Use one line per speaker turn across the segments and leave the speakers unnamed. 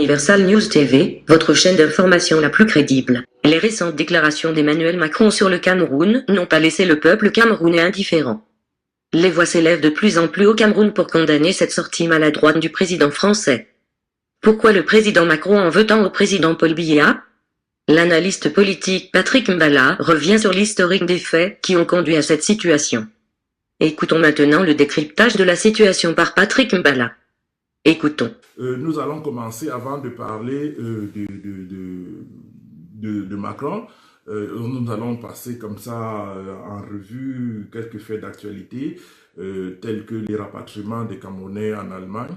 Universal News TV, votre chaîne d'information la plus crédible. Les récentes déclarations d'Emmanuel Macron sur le Cameroun n'ont pas laissé le peuple camerounais indifférent. Les voix s'élèvent de plus en plus au Cameroun pour condamner cette sortie maladroite du président français. Pourquoi le président Macron en veut tant au président Paul Biya? L'analyste politique Patrick Mbala revient sur l'historique des faits qui ont conduit à cette situation. Écoutons maintenant le décryptage de la situation par Patrick Mbala. Écoutons.
Nous allons commencer avant de parler de Macron. Nous allons passer comme ça en revue quelques faits d'actualité, tels que les rapatriements des Camerounais en Allemagne.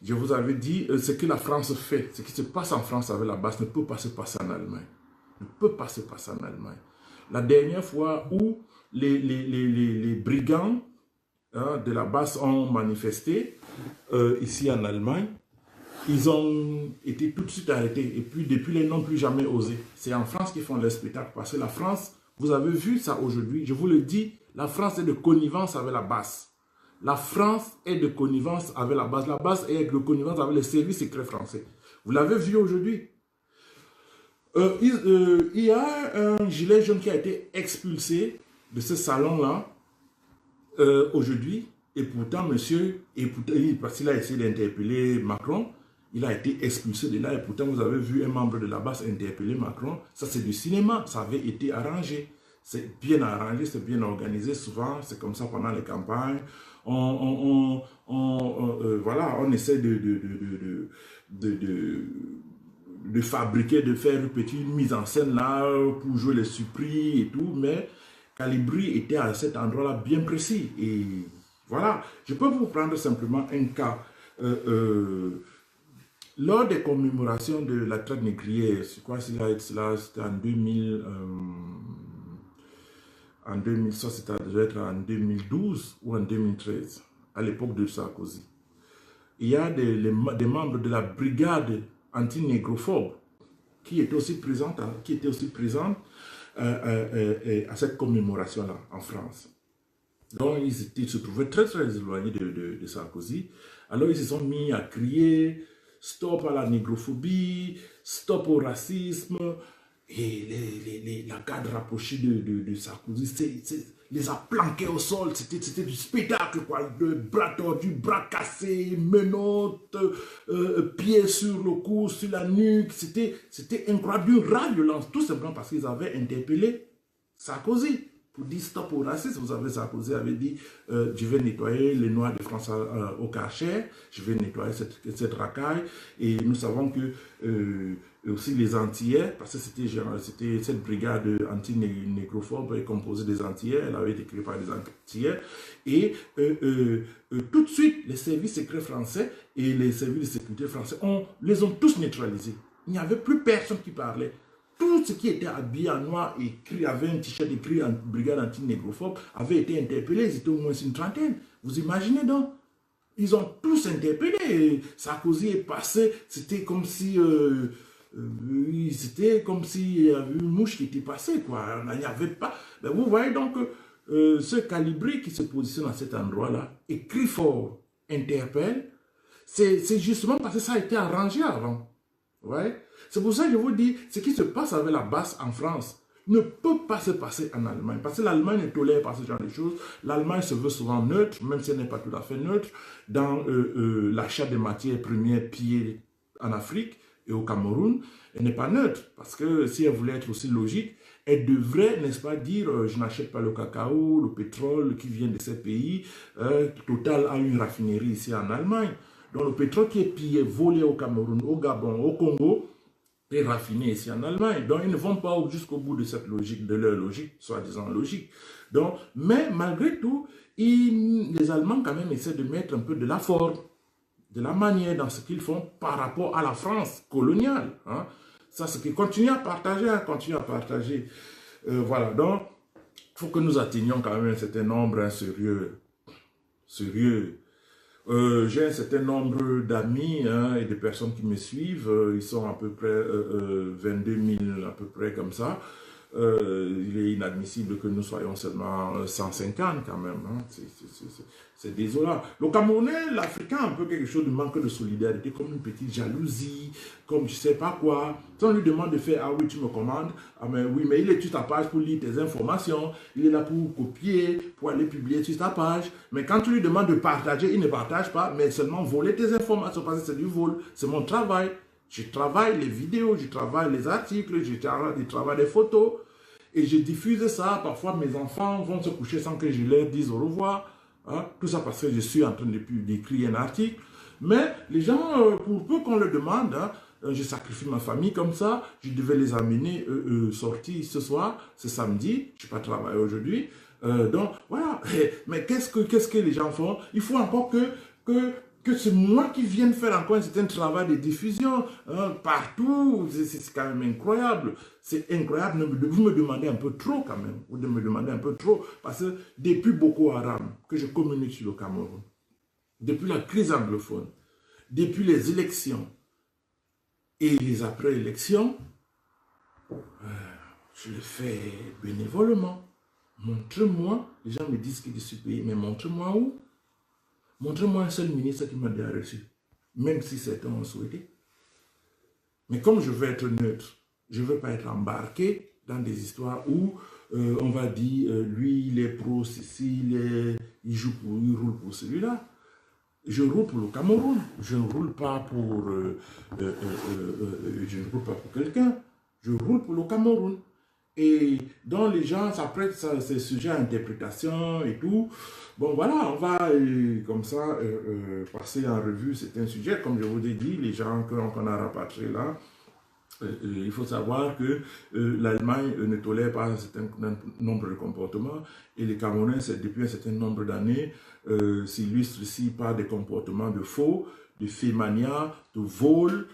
Je vous avais dit, ce que la France fait, ce qui se passe en France avec la base ne peut pas se passer en Allemagne. Ne peut pas se passer en Allemagne. La dernière fois où les brigands de la base ont manifesté ici en Allemagne, ils ont été tout de suite arrêtés et puis depuis ils n'ont plus jamais osé. C'est en France qu'ils font leur spectacle parce que la France, vous avez vu ça aujourd'hui, je vous le dis, la France est de connivence avec la base. La France est de connivence avec la base est de connivence avec les services secrets français. Vous l'avez vu aujourd'hui. Il y a un gilet jaune qui a été expulsé de ce salon-là aujourd'hui. Et pourtant, monsieur, parce qu'il a essayé d'interpeller Macron, il a été expulsé de là. Et pourtant, vous avez vu un membre de la base interpeller Macron. Ça, c'est du cinéma. Ça avait été arrangé. C'est bien arrangé, c'est bien organisé. Souvent, c'est comme ça pendant les campagnes. Voilà, on essaie de fabriquer, de faire une petite mise en scène là pour jouer les surpris et tout. Mais Calibri était à cet endroit-là bien précis. Et voilà, je peux vous prendre simplement un cas. Lors des commémorations de la traite négrière, je crois que c'était en 2000, ça c'était peut-être en 2012 ou en 2013, à l'époque de Sarkozy. Il y a des membres de la brigade anti-négrophobe qui étaient aussi présents à cette commémoration-là en France. Donc, ils se trouvaient très éloignés de Sarkozy. Alors, ils se sont mis à crier « Stop à la négrophobie, stop au racisme ». Et la garde rapprochée de Sarkozy les a planqués au sol. C'était du spectacle, quoi. De bras tordus, bras cassés, menottes, pieds sur le cou, sur la nuque. C'était incroyable, d'une rare violence. Tout simplement parce qu'ils avaient interpellé Sarkozy. Pour dire stop au racisme, vous savez, Sarkozy avait dit je vais nettoyer les Noirs de France au Karcher, je vais nettoyer cette racaille. Et nous savons que aussi les Antillais, parce que c'était cette brigade anti-négrophobe composée des Antillais, elle avait été créée par les Antillais. Et tout de suite, les services secrets français et les services de sécurité français les ont tous neutralisés. Il n'y avait plus personne qui parlait. Tout ce qui était habillé en noir et avait un t-shirt écrit en brigade anti-négrophobe avait été interpellé. Ils étaient au moins une trentaine. Vous imaginez donc? Ils ont tous interpellé. Sarkozy est passé. C'était comme si il y avait une mouche qui était passée, quoi. Il n'y avait pas. Ben, vous voyez donc ce Calibri qui se positionne à cet endroit-là, écrit fort, interpelle. C'est justement parce que ça a été arrangé avant. Ouais. C'est pour ça que je vous dis, ce qui se passe avec la base en France ne peut pas se passer en Allemagne. Parce que l'Allemagne ne tolère pas ce genre de choses. L'Allemagne se veut souvent neutre, même si elle n'est pas tout à fait neutre, dans l'achat des matières premières pillées en Afrique et au Cameroun. Elle n'est pas neutre. Parce que si elle voulait être aussi logique, elle devrait, n'est-ce pas, dire je n'achète pas le cacao, le pétrole qui vient de ces pays. Total a une raffinerie ici en Allemagne. Donc le pétrole qui est pillé, volé au Cameroun, au Gabon, au Congo, est raffiné ici en Allemagne. Donc ils ne vont pas jusqu'au bout de cette logique, de leur logique, soi-disant logique. Donc, mais malgré tout, les Allemands quand même essaient de mettre un peu de la forme, de la manière dans ce qu'ils font par rapport à la France coloniale. Hein. Ça, c'est qu'ils continuent à partager, voilà, donc il faut que nous atteignions quand même un certain nombre sérieux. J'ai un certain nombre d'amis et de personnes qui me suivent. Ils sont à peu près 22 000, à peu près comme ça. il est inadmissible que nous soyons seulement 150 quand même. Hein. C'est désolant. Le Camerounais, l'Africain, a un peu quelque chose de manque de solidarité, comme une petite jalousie, comme je sais pas quoi. Si on lui demande de faire, ah oui, tu me commandes, ah mais oui, mais il est sur ta page pour lire tes informations, il est là pour copier, pour aller publier sur ta page. Mais quand tu lui demandes de partager, il ne partage pas, mais seulement voler tes informations, parce que c'est du vol, c'est mon travail. Je travaille les vidéos, je travaille les articles, je travaille les photos, et je diffuse ça. Parfois, mes enfants vont se coucher sans que je leur dise au revoir. Hein? Tout ça parce que je suis en train d'écrire un article. Mais les gens, pour peu qu'on le demande, hein, je sacrifie ma famille comme ça, je devais les amener sortir ce soir, c'est samedi, je n'ai pas travaillé aujourd'hui. Donc, voilà. Mais qu'est-ce que les gens font? Il faut encore que c'est moi qui vienne faire encore un certain travail de diffusion hein, partout. C'est quand même incroyable. C'est incroyable. Vous me demandez un peu trop quand même. Vous me demandez un peu trop. Parce que depuis Boko Haram, que je communique sur le Cameroun, depuis la crise anglophone, depuis les élections et les après-élections, je le fais bénévolement. Montre-moi. Les gens me disent que je suis payé, mais montre-moi où. Montrez-moi un seul ministre qui m'a déjà reçu, même si certains ont souhaité. Mais comme je veux être neutre, je ne veux pas être embarqué dans des histoires où on va dire, lui, il est pro ceci, il roule pour celui-là. Je roule pour le Cameroun, je ne roule pas pour, quelqu'un, je roule pour le Cameroun. Et donc les gens s'apprêtent ces sujets à interprétation et tout. Bon voilà, on va comme ça passer en revue certains sujets. Comme je vous ai dit, les gens qu'on a rapatriés là, il faut savoir que l'Allemagne ne tolère pas un certain nombre de comportements et les Camerounais, depuis un certain nombre d'années, s'illustrent ici par des comportements de faux, de fémania, de vol.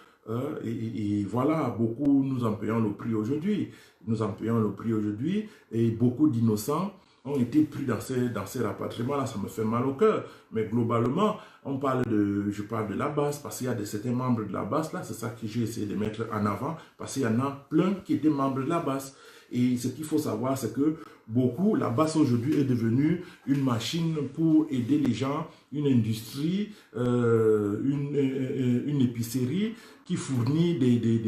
Et voilà, beaucoup nous en payons le prix aujourd'hui. Nous en payons le prix aujourd'hui et beaucoup d'innocents ont été pris dans ces rapatriements-là. Ça me fait mal au cœur. Mais globalement, je parle de la base parce qu'il y a certains membres de la base là. C'est ça que j'ai essayé de mettre en avant parce qu'il y en a plein qui étaient membres de la base. Et ce qu'il faut savoir, c'est que la base aujourd'hui est devenue une machine pour aider les gens, une industrie, une épicerie qui fournit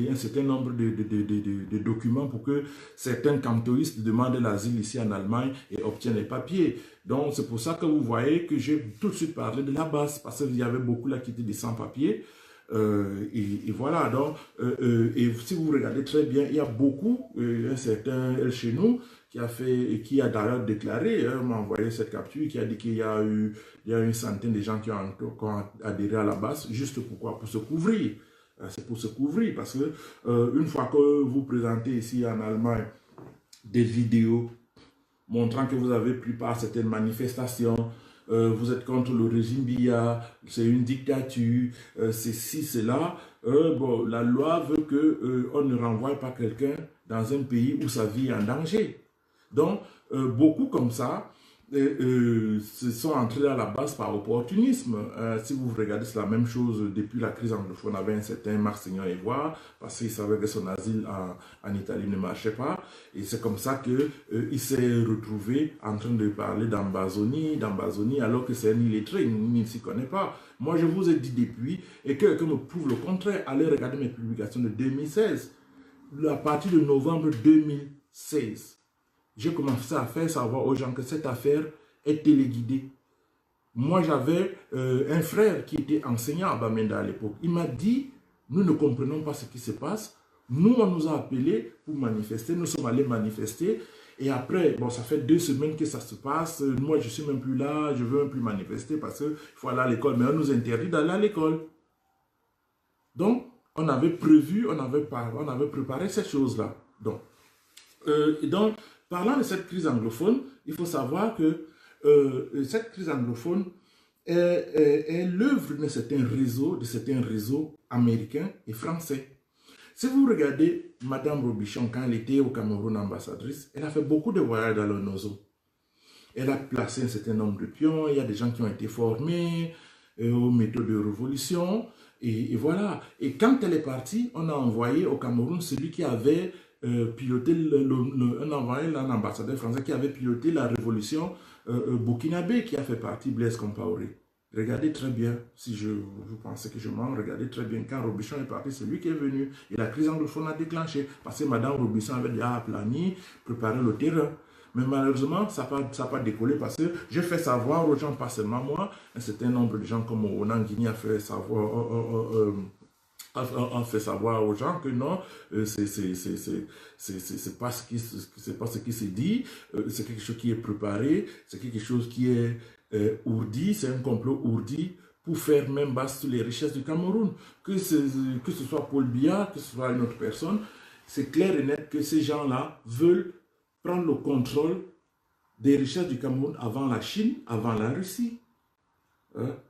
un certain nombre de documents pour que certains cantoristes demandent l'asile ici en Allemagne et obtiennent les papiers. Donc c'est pour ça que vous voyez que j'ai tout de suite parlé de la base, parce qu'il y avait beaucoup là qui étaient des sans-papiers. Et voilà, donc, et si vous regardez très bien, il y a beaucoup, un certain chez nous, qui a d'ailleurs déclaré, m'a envoyé cette capture, qui a dit qu'il y a une centaine de gens qui ont adhéré à la base, juste pourquoi? Pour se couvrir. C'est pour se couvrir, parce que une fois que vous présentez ici en Allemagne des vidéos montrant que vous avez pris part à certaines manifestations, vous êtes contre le régime Biya, c'est une dictature, c'est ci, c'est là. Bon, la loi veut qu'on ne renvoie pas quelqu'un dans un pays où sa vie est en danger. Donc, beaucoup comme ça se sont entrés à la base par opportunisme. Si vous regardez, c'est la même chose depuis la crise anglophone avec un certain Marcignon Ivoire, parce qu'il savait que son asile en Italie ne marchait pas. Et c'est comme ça qu'il s'est retrouvé en train de parler d'Ambazonie, alors que c'est un illettré, il ne s'y connaît pas. Moi, je vous ai dit depuis, et que quelqu'un me prouve le contraire, allez regarder mes publications de 2016. À partir de novembre 2016, j'ai commencé à faire savoir aux gens que cette affaire est téléguidée. Moi, j'avais un frère qui était enseignant à Bamenda à l'époque. Il m'a dit, nous ne comprenons pas ce qui se passe. Nous, on nous a appelés pour manifester. Nous sommes allés manifester. Et après, bon, ça fait 2 semaines que ça se passe. Moi, je ne suis même plus là. Je ne veux même plus manifester parce qu'il faut aller à l'école. Mais on nous interdit d'aller à l'école. Donc, on avait prévu, on avait préparé ces choses-là. Donc, parlant de cette crise anglophone, il faut savoir que cette crise anglophone est l'œuvre de certains réseaux américains et français. Si vous regardez Madame Robichon, quand elle était au Cameroun ambassadrice, elle a fait beaucoup de voyages dans le Nozo. Elle a placé un certain nombre de pions, il y a des gens qui ont été formés aux méthodes de révolution, et voilà. Et quand elle est partie, on a envoyé au Cameroun celui qui avait piloté, un ambassadeur français qui avait piloté la révolution burkinabé, qui a fait partie Blaise Compaoré. Regardez très bien, si vous pensez que je mens, regardez très bien, quand Robuchon est parti, c'est lui qui est venu, et la crise anglophone a déclenché, parce que Madame Robuchon avait déjà aplani, préparé le terrain. Mais malheureusement, ça n'a pas décollé parce que j'ai fait savoir aux gens, pas seulement moi, un certain nombre de gens comme Onan Guigny a fait savoir, fait savoir aux gens que non, c'est pas ce qui s'est dit, c'est quelque chose qui est préparé, c'est quelque chose qui est ourdi, c'est un complot ourdi pour faire même basse sur les richesses du Cameroun. Que ce soit Paul Biya, que ce soit une autre personne, c'est clair et net que ces gens-là veulent prendre le contrôle des richesses du Cameroun avant la Chine, avant la Russie.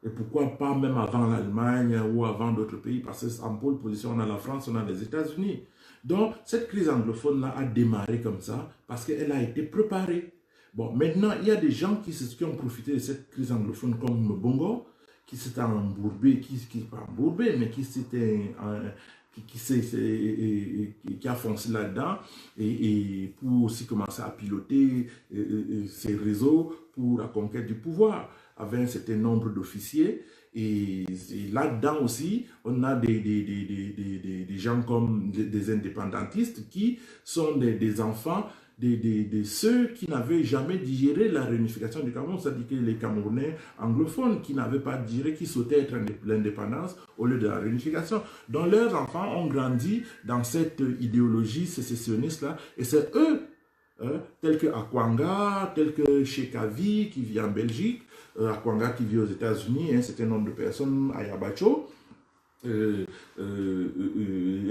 Et pourquoi pas même avant l'Allemagne ou avant d'autres pays, parce qu'en pôle position, on a la France, on a les États-Unis. Donc, cette crise anglophone-là a démarré comme ça, parce qu'elle a été préparée. Bon, maintenant, il y a des gens qui ont profité de cette crise anglophone, comme Bongo, qui s'était embourbé, pas embourbé, mais qui a foncé là-dedans et pour aussi commencer à piloter ses réseaux pour la conquête du pouvoir, avec un certain nombre d'officiers. Et là-dedans aussi, on a des gens comme des indépendantistes qui sont des enfants de ceux qui n'avaient jamais digéré la réunification du Cameroun, c'est-à-dire que les Camerounais anglophones qui n'avaient pas digéré, qui sautaient être l'indépendance au lieu de la réunification. Donc leurs enfants ont grandi dans cette idéologie sécessionniste-là, et c'est eux, tels que Akwanga, tels que Shekavi qui vit en Belgique, Akwanga qui vit aux États-Unis, un certain nombre de personnes à Yabacho, un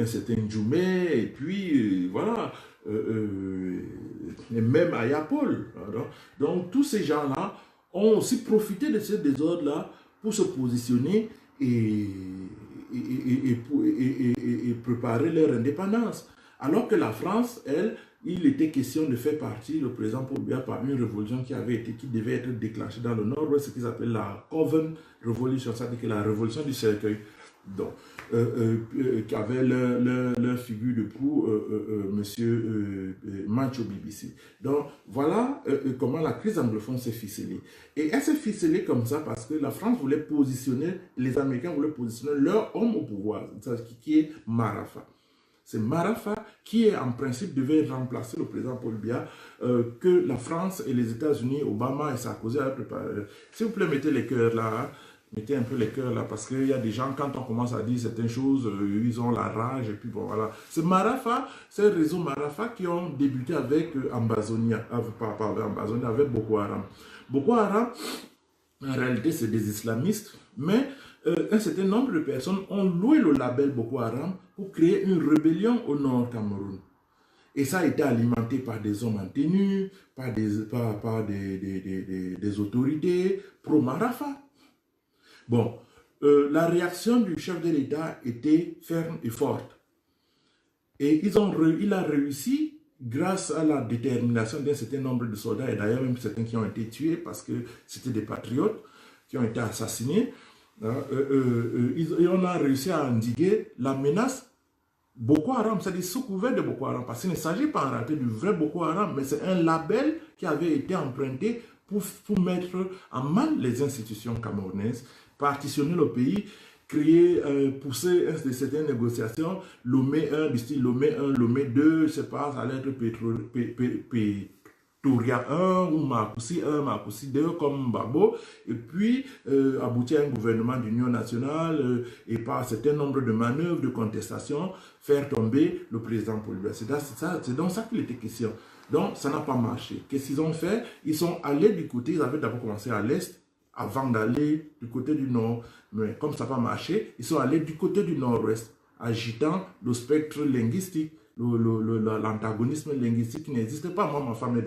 certain Djoumé, et puis voilà, et même à Yapol. Donc tous ces gens-là ont aussi profité de ce désordre-là pour se positionner et préparer leur indépendance. Alors que la France, elle, il était question de faire partie, le président Paul Biya, par une révolution qui devait être déclenchée dans le nord-ouest, ce qu'ils appellent la Coven Revolution, c'est-à-dire la révolution du cercueil. Donc, qui avait leur figure de proue, monsieur Mancho BBC. Donc, voilà comment la crise anglophone s'est ficelée. Et elle s'est ficelée comme ça parce que la France voulait positionner, les Américains voulaient positionner leur homme au pouvoir, qui est Marafa. C'est Marafa qui, en principe, devait remplacer le président Paul Biya, que la France et les États-Unis, Obama et Sarkozy avaient préparé. S'il vous plaît, mettez les cœurs là. Hein. Mettez un peu les cœurs là, parce qu'il y a des gens, quand on commence à dire certaines choses, ils ont la rage, et puis bon, voilà. C'est Marafa, c'est le réseau Marafa qui ont débuté avec Ambazonia, avec Boko Haram. Boko Haram, en réalité, c'est des islamistes, mais un certain nombre de personnes ont loué le label Boko Haram pour créer une rébellion au nord Cameroun. Et ça a été alimenté par des hommes en tenue, par des autorités pro-Marafa. Bon, la réaction du chef de l'État était ferme et forte. Et il a réussi, grâce à la détermination d'un certain nombre de soldats, et d'ailleurs même certains qui ont été tués parce que c'était des patriotes qui ont été assassinés, et on a réussi à endiguer la menace Boko Haram, c'est-à-dire sous couvert de Boko Haram, parce qu'il ne s'agit pas en réalité du vrai Boko Haram, mais c'est un label qui avait été emprunté pour mettre en mal les institutions camerounaises, partitionner le pays, créer, pousser certaines négociations, Lomé 1, du style Lomé 1, Lomé 2, je sais pas, ça allait être Touria 1 ou Marcoussi 1, Marcoussi 2 comme Babo, et puis aboutir à un gouvernement d'union nationale et par un certain nombre de manœuvres de contestation, faire tomber le président Paul Biya. C'est donc ça qu'il était question. Donc ça n'a pas marché. Qu'est-ce qu'ils ont fait? Ils sont allés du côté, ils avaient d'abord commencé à l'est, avant d'aller du côté du nord. Mais comme ça n'a pas marché, ils sont allés du côté du nord-ouest, agitant le spectre linguistique, l'antagonisme linguistique qui n'existe pas. Moi, ma femme est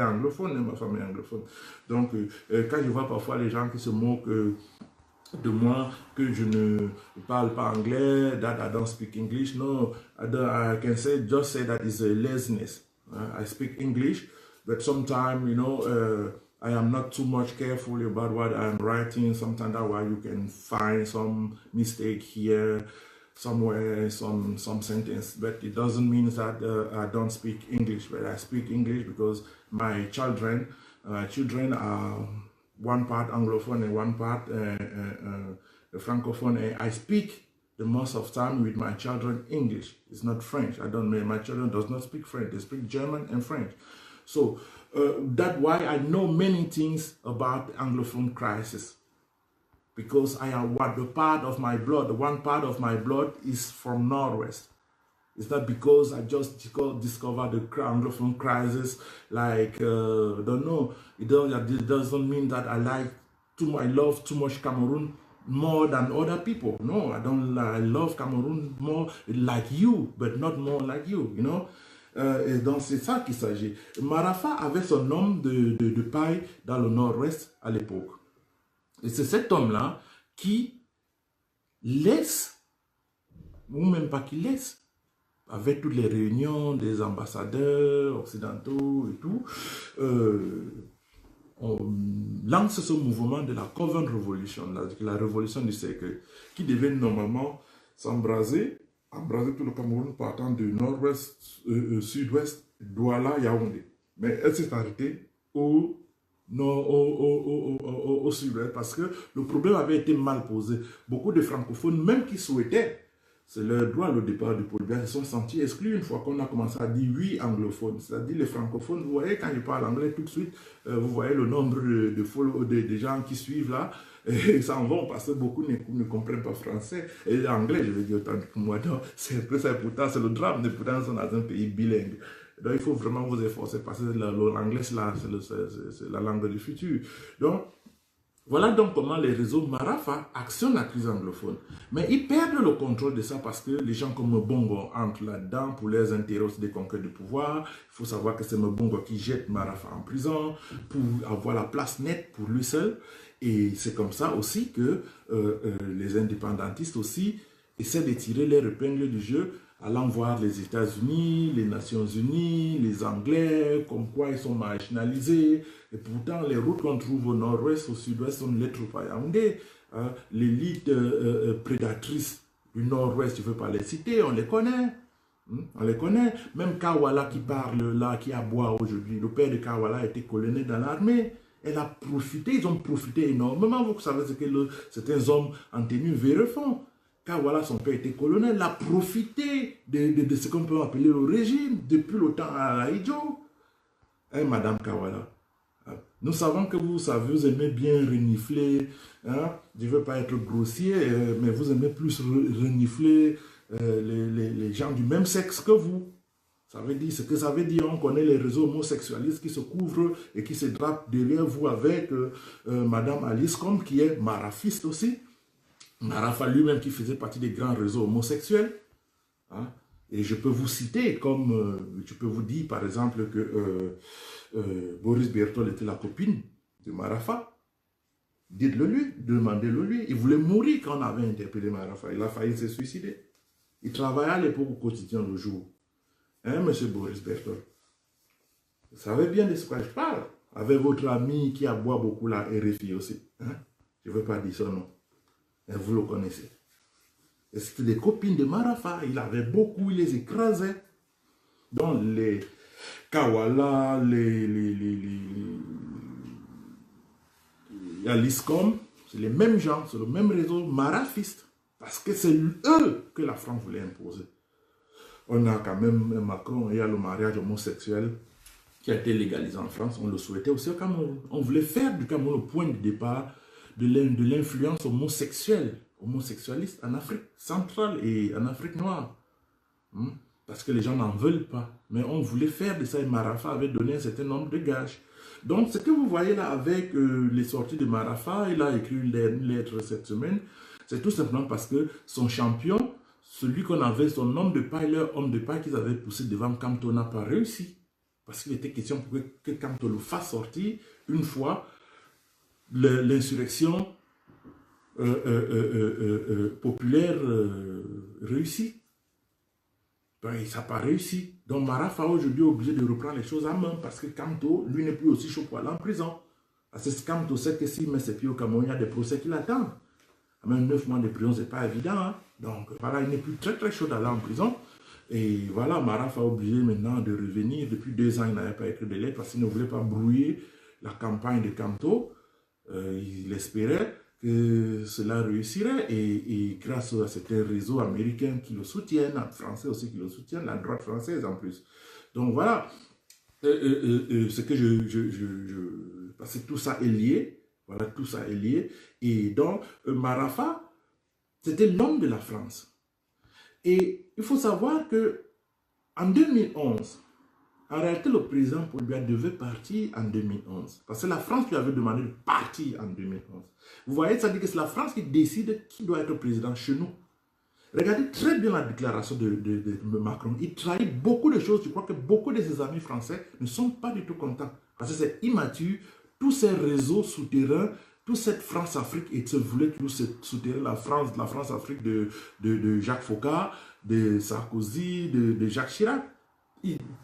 anglophone, ma femme est anglophone. Donc, quand je vois parfois les gens qui se moquent de moi, que je ne parle pas anglais, that I don't speak English, no, I can just say that it's a laziness. I speak English, but sometimes, you know, I am not too much careful about what I'm writing. Sometimes that's why you can find some mistake here. somewhere some sentence, but it doesn't mean that I don't speak English. But I speak English because my children are one part Anglophone and one part Francophone. And I speak the most of time with my children English. It's not French. I don't know. My children does not speak French. They speak German and French. So that's why I know many things about the Anglophone crisis. Because I am what the part of my blood, the one part of my blood is from Northwest. It's not because I just discovered the Anglophone crisis, like, I don't know, it doesn't mean that I love too much Cameroon more than other people. No, I love Cameroon more like you, but not more like you, you know. Et donc c'est ça qu'il s'agit. Marafa avait son homme de paille dans le Nord-Ouest à l'époque. Et c'est cet homme-là qui laisse, ou même pas qui laisse, avec toutes les réunions des ambassadeurs occidentaux et tout, on lance ce mouvement de la Covent Revolution, la révolution du siècle, qui devait normalement embraser tout le Cameroun partant du nord-ouest, sud-ouest, Douala, Yaoundé. Mais elle s'est arrêtée au sud-ouest parce que le problème avait été mal posé. Beaucoup de francophones, même qui souhaitaient, c'est leur droit au départ du pôle se sont sentis exclus une fois qu'on a commencé à dire oui anglophones. C'est-à-dire les francophones, vous voyez, quand ils parlent anglais tout de suite, vous voyez le nombre de gens qui suivent là, et ça en va parce que beaucoup ne comprennent pas français. Et anglais, je veux dire autant que moi, c'est un peu ça, pourtant c'est le drame, mais pourtant ils sont dans un pays bilingue. Donc il faut vraiment vous efforcer parce que l'anglais c'est la langue du futur. Donc, voilà donc comment les réseaux Marafa actionnent la crise anglophone. Mais ils perdent le contrôle de ça parce que les gens comme Mbongo entrent là-dedans pour leurs intérêts aussi de conquête du pouvoir. Il faut savoir que c'est Mbongo qui jette Marafa en prison pour avoir la place nette pour lui seul. Et c'est comme ça aussi que les indépendantistes aussi essaient de tirer les épingles du jeu, allant voir les États-Unis, les Nations Unies, les Anglais, comme quoi ils sont marginalisés. Et pourtant, les routes qu'on trouve au nord-ouest, au sud-ouest, sont les troupes à Yaoundé. L'élite prédatrice du nord-ouest, je ne veux pas les citer, on les connaît. On les connaît. Même Kawala qui parle là, qui aboie aujourd'hui, le père de Kawala a été colonel dans l'armée. Elle a profité, ils ont profité énormément. Vous savez ce que certains hommes en tenue vérifont. Kawala, son père était colonel, il a profité de ce qu'on peut appeler le régime depuis le temps à Aïdjo. Hein, Madame Kawala, nous savons que vous aimez bien renifler, hein? Je ne veux pas être grossier, mais vous aimez plus renifler les gens du même sexe que vous. Ça veut dire ce que ça veut dire. On connaît les réseaux homosexualistes qui se couvrent et qui se drapent derrière vous avec Madame Alice Combe, qui est marafiste aussi. Marafa lui-même qui faisait partie des grands réseaux homosexuels. Hein? Et je peux vous citer comme, je peux vous dire par exemple que Boris Berthold était la copine de Marafa. Dites-le lui, demandez-le lui. Il voulait mourir quand on avait interpellé Marafa. Il a failli se suicider. Il travaillait à l'époque au quotidien le jour. Hein, monsieur Boris Berthold? Vous savez bien de ce que je parle. Avec votre ami qui aboie beaucoup la RFI aussi. Hein? Je ne veux pas dire son nom. Mais vous le connaissez. C'était des copines de Marafa. Il avait beaucoup, il les écrasait. Donc les Kawala, les Aliscom, c'est les mêmes gens, c'est le même réseau marafiste. Parce que c'est eux que la France voulait imposer. On a quand même Macron, il y a le mariage homosexuel qui a été légalisé en France. On le souhaitait aussi au Cameroun. On voulait faire du Cameroun le point de départ de l'influence homosexualiste en Afrique centrale et en Afrique noire. Parce que les gens n'en veulent pas. Mais on voulait faire de ça et Marafa avait donné un certain nombre de gages. Donc ce que vous voyez là avec les sorties de Marafa, il a écrit une lettre cette semaine, c'est tout simplement parce que son champion, celui qu'on avait, son homme de paille, leur homme de paille qu'ils avaient poussé devant Kamto n'a pas réussi. Parce qu'il était question pour que Kamto le fasse sortir une fois l'insurrection populaire réussie. Ben, ça n'a pas réussi. Donc Marafa aujourd'hui est obligé de reprendre les choses en main parce que Kamto, lui, n'est plus aussi chaud pour aller en prison. Parce que Kamto sait que s'il met ses pieds au Cameroun, il y a des procès qui l'attendent. Même 9 mois de prison, c'est pas évident. Hein. Donc voilà, il n'est plus très très chaud d'aller en prison. Et voilà, Maraf a obligé maintenant de revenir. Depuis 2 ans, il n'avait pas écrit de lettres parce qu'il ne voulait pas brouiller la campagne de Camto. Il espérait que cela réussirait et grâce à certains réseaux américains qui le soutiennent, français aussi qui le soutiennent, la droite française en plus. Donc voilà, ce que parce que tout ça est lié, voilà, tout ça est lié. Et donc, Marafa, c'était l'homme de la France. Et il faut savoir que en 2011, en réalité, le président Paul Biya devait partir en 2011. Parce que la France lui avait demandé de partir en 2011. Vous voyez, ça dit que c'est la France qui décide qui doit être président chez nous. Regardez très bien la déclaration de Macron. Il trahit beaucoup de choses. Je crois que beaucoup de ses amis français ne sont pas du tout contents. Parce que c'est immature. Tous ces réseaux souterrains, toute cette France-Afrique, et se voulait toujours souterrain la France-Afrique de Jacques Foccart, de Sarkozy, de Jacques Chirac.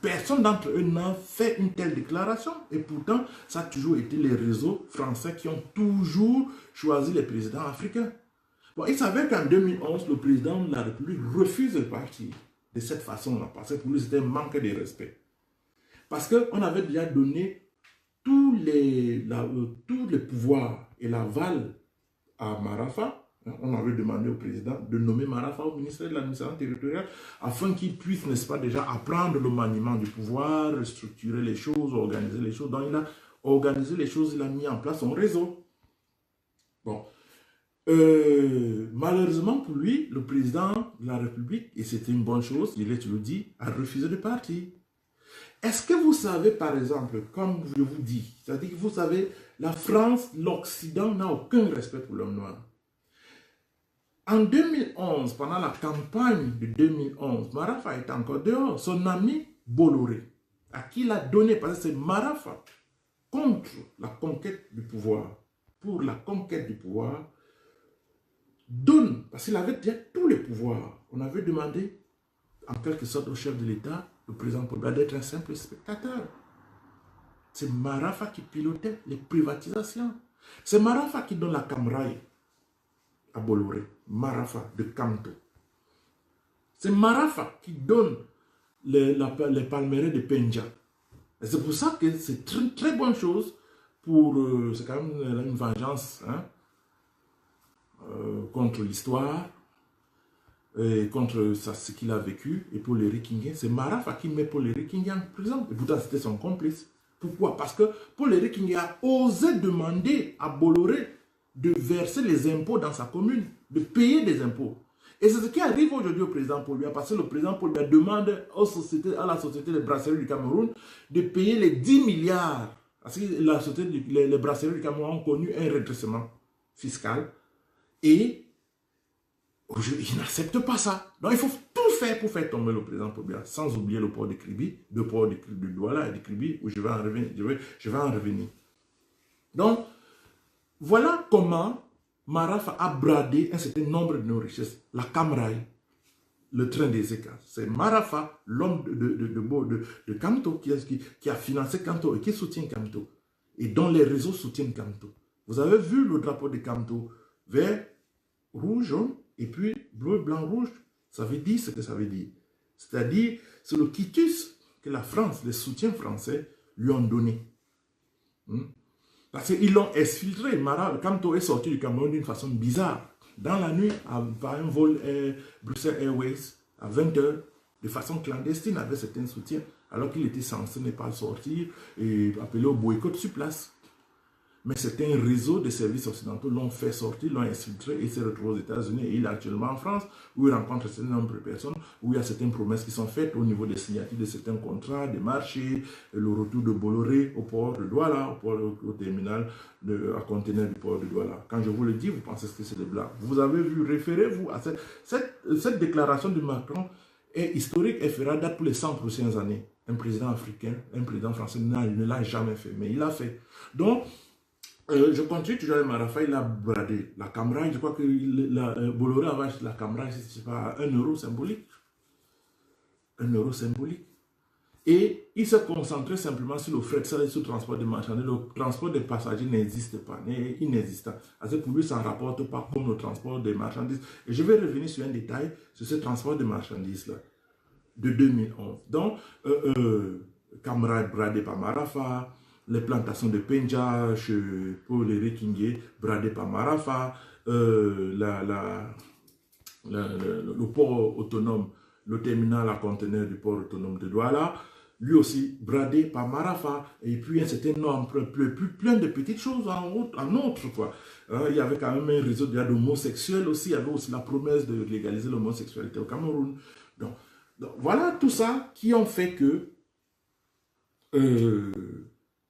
Personne d'entre eux n'a fait une telle déclaration. Et pourtant, ça a toujours été les réseaux français qui ont toujours choisi les présidents africains. Bon, il s'avère qu'en 2011, le président de la République refuse de partir de cette façon-là. Parce que pour lui, c'était un manque de respect. Parce qu'on avait déjà donné tous les pouvoirs et l'aval à Marafa. On avait demandé au président de nommer Marafa au ministère de l'administration territoriale afin qu'il puisse, n'est-ce pas, déjà apprendre le maniement du pouvoir, structurer les choses, organiser les choses. Donc, il a organisé les choses, il a mis en place son réseau. Bon. Malheureusement pour lui, le président de la République, et c'était une bonne chose, il est le dit, a refusé de partir. Est-ce que vous savez, par exemple, comme je vous dis, c'est-à-dire que vous savez, la France, l'Occident n'a aucun respect pour l'homme noir. En 2011, pendant la campagne de 2011, Marafa était encore dehors. Son ami Bolloré, à qui il a donné, parce que c'est Marafa, contre la conquête du pouvoir, pour la conquête du pouvoir, donne, parce qu'il avait déjà tous les pouvoirs. On avait demandé, en quelque sorte, au chef de l'État, le président Paul Biya, d'être un simple spectateur. C'est Marafa qui pilotait les privatisations. C'est Marafa qui donne la Camraille à Bolloré. Marafa de Camto. C'est Marafa qui donne les palmeraies de Penja. Et c'est pour ça que c'est une très bonne chose pour... c'est quand même une vengeance hein, contre l'histoire et contre ce qu'il a vécu. Et Paul Henri, c'est Marafa qui met Paul Henri en prison. Et pourtant, c'était son complice. Pourquoi? Parce que Paul Henri a osé demander à Bolloré de verser les impôts dans sa commune, de payer des impôts. Et c'est ce qui arrive aujourd'hui au président Paul Biya, parce que le président Paul Biya demande à la société des brasseries du Cameroun de payer les 10 milliards. Parce que les brasseries du Cameroun ont connu un redressement fiscal. Et ils n'acceptent pas ça. Donc il faut tout faire pour faire tomber le président Paul Biya, sans oublier le port de Kribi, le port de Douala et de Kribi, où je vais en revenir. Donc, voilà comment Marafa a bradé un certain nombre de nos richesses. La Camraille, le train des écarts. C'est Marafa, l'homme de Camto, qui a financé Camto et qui soutient Camto. Et dont les réseaux soutiennent Camto. Vous avez vu le drapeau de Camto, vert, rouge, jaune, et puis bleu, blanc, rouge. Ça veut dire ce que ça veut dire. C'est-à-dire, c'est le quitus que la France, les soutiens français, lui ont donné. Parce qu'ils l'ont exfiltré. Camto est sorti du Cameroun d'une façon bizarre. Dans la nuit, par un vol Bruxelles Airways, à 20h, de façon clandestine, avec certains soutiens, alors qu'il était censé ne pas sortir et appeler au boycott sur place. Mais certains réseaux de services occidentaux l'ont fait sortir, l'ont exfiltré et il s'est retrouvé aux États-Unis et il est actuellement en France où il rencontre un certain nombre de personnes, où il y a certaines promesses qui sont faites au niveau des signatures de certains contrats, des marchés, le retour de Bolloré au port de Douala, au terminal à conteneur du port de Douala. Quand je vous le dis, vous pensez que c'est des blagues. Vous avez vu, référez-vous à cette déclaration de Macron est historique et fera date pour les 100 prochaines années. Un président africain, un président français ne l'a jamais fait, mais il l'a fait. Donc, je continue toujours avec Marafa, il a bradé la Camraille. Je crois que Bolloré avait acheté la Camraille, c'est pas 1 euro symbolique. 1 euro symbolique. Et il se concentrait simplement sur le fret, sur le transport des marchandises. Le transport des passagers n'existe pas, est inexistant. Parce que pour lui, ça ne rapporte pas comme le transport des marchandises. Et je vais revenir sur un détail sur ce transport de marchandises-là, de 2011. Donc, camarades bradés par Marafa, les plantations de Penja chez Paul et Kingé, bradées par Marafa, le port autonome, le terminal à conteneurs du port autonome de Douala, lui aussi bradé par Marafa, et puis un certain nombre, plein de petites choses en autre, quoi. Il y avait quand même un réseau d'homosexuels aussi, il y avait aussi la promesse de légaliser l'homosexualité au Cameroun. Donc, voilà tout ça qui ont fait que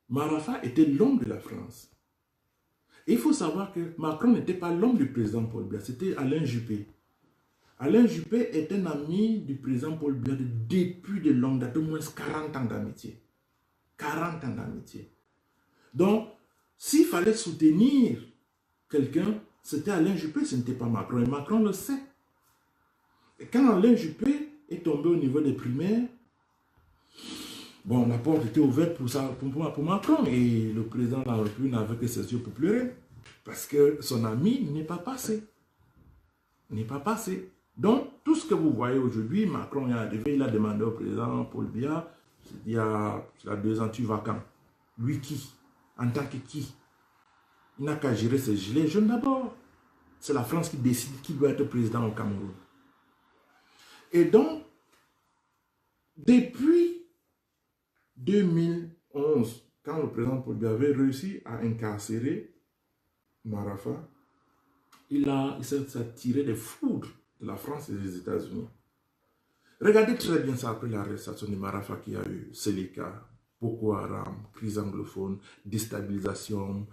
Marafa était l'homme de la France. Et il faut savoir que Macron n'était pas l'homme du président Paul Biya, c'était Alain Juppé. Alain Juppé est un ami du président Paul Biya depuis de longue date, au moins 40 ans d'amitié. 40 ans d'amitié. Donc, s'il fallait soutenir quelqu'un, c'était Alain Juppé, ce n'était pas Macron. Et Macron le sait. Et quand Alain Juppé est tombé au niveau des primaires, bon, la porte était ouverte pour Macron. Et le président de la République n'avait que ses yeux pour pleurer. Parce que son ami n'est pas passé. N'est pas passé. Donc, tout ce que vous voyez aujourd'hui, Macron est arrivé, il a demandé au président Paul Biya, il y a 2 ans, tu vas quand? Lui qui? En tant que qui? Il n'a qu'à gérer ses gilets jaunes d'abord. C'est la France qui décide qui doit être président au Cameroun. Et donc, depuis 2011, quand le président Paul Biya avait réussi à incarcérer Marafa, il s'est tiré des foudres de la France et des États-Unis. Regardez très bien ça après l'arrestation de Marafa qui a eu Seleka, Boko Haram, crise anglophone, déstabilisation,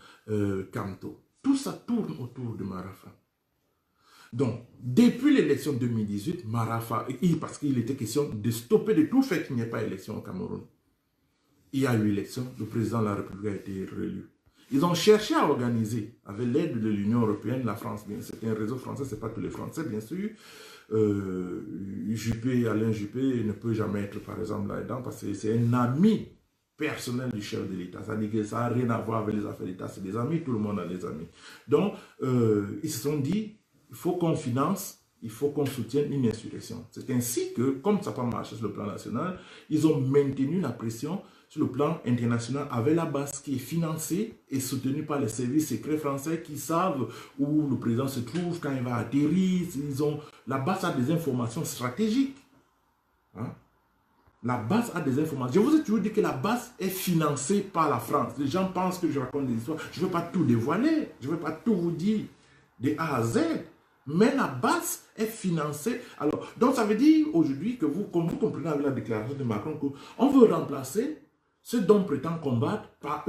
Kamto. Tout ça tourne autour de Marafa. Donc, depuis l'élection 2018, Marafa, parce qu'il était question de stopper de tout fait qu'il n'y ait pas élection au Cameroun. Il y a eu élection, le président de la République a été réélu. Ils ont cherché à organiser, avec l'aide de l'Union européenne, la France, c'est un réseau français, ce n'est pas tous les Français, bien sûr. Juppé, Alain Juppé ne peut jamais être, par exemple, là-dedans, parce que c'est un ami personnel du chef de l'État. Ça dit que ça n'a rien à voir avec les affaires d'État, c'est des amis, tout le monde a des amis. Donc, ils se sont dit, il faut qu'on finance, il faut qu'on soutienne une insurrection. C'est ainsi que, comme ça n'a pas marché sur le plan national, ils ont maintenu la pression sur le plan international avec la base qui est financée et soutenue par les services secrets français qui savent où le président se trouve, quand il va atterrir. La base a des informations stratégiques. Hein? La base a des informations. Je vous ai toujours dit que la base est financée par la France. Les gens pensent que je raconte des histoires. Je ne veux pas tout dévoiler. Je ne veux pas tout vous dire de A à Z. Mais la base est financée. Alors, donc ça veut dire aujourd'hui que vous, comme vous comprenez avec la déclaration de Macron, qu'on veut remplacer ce dont on prétend combattre par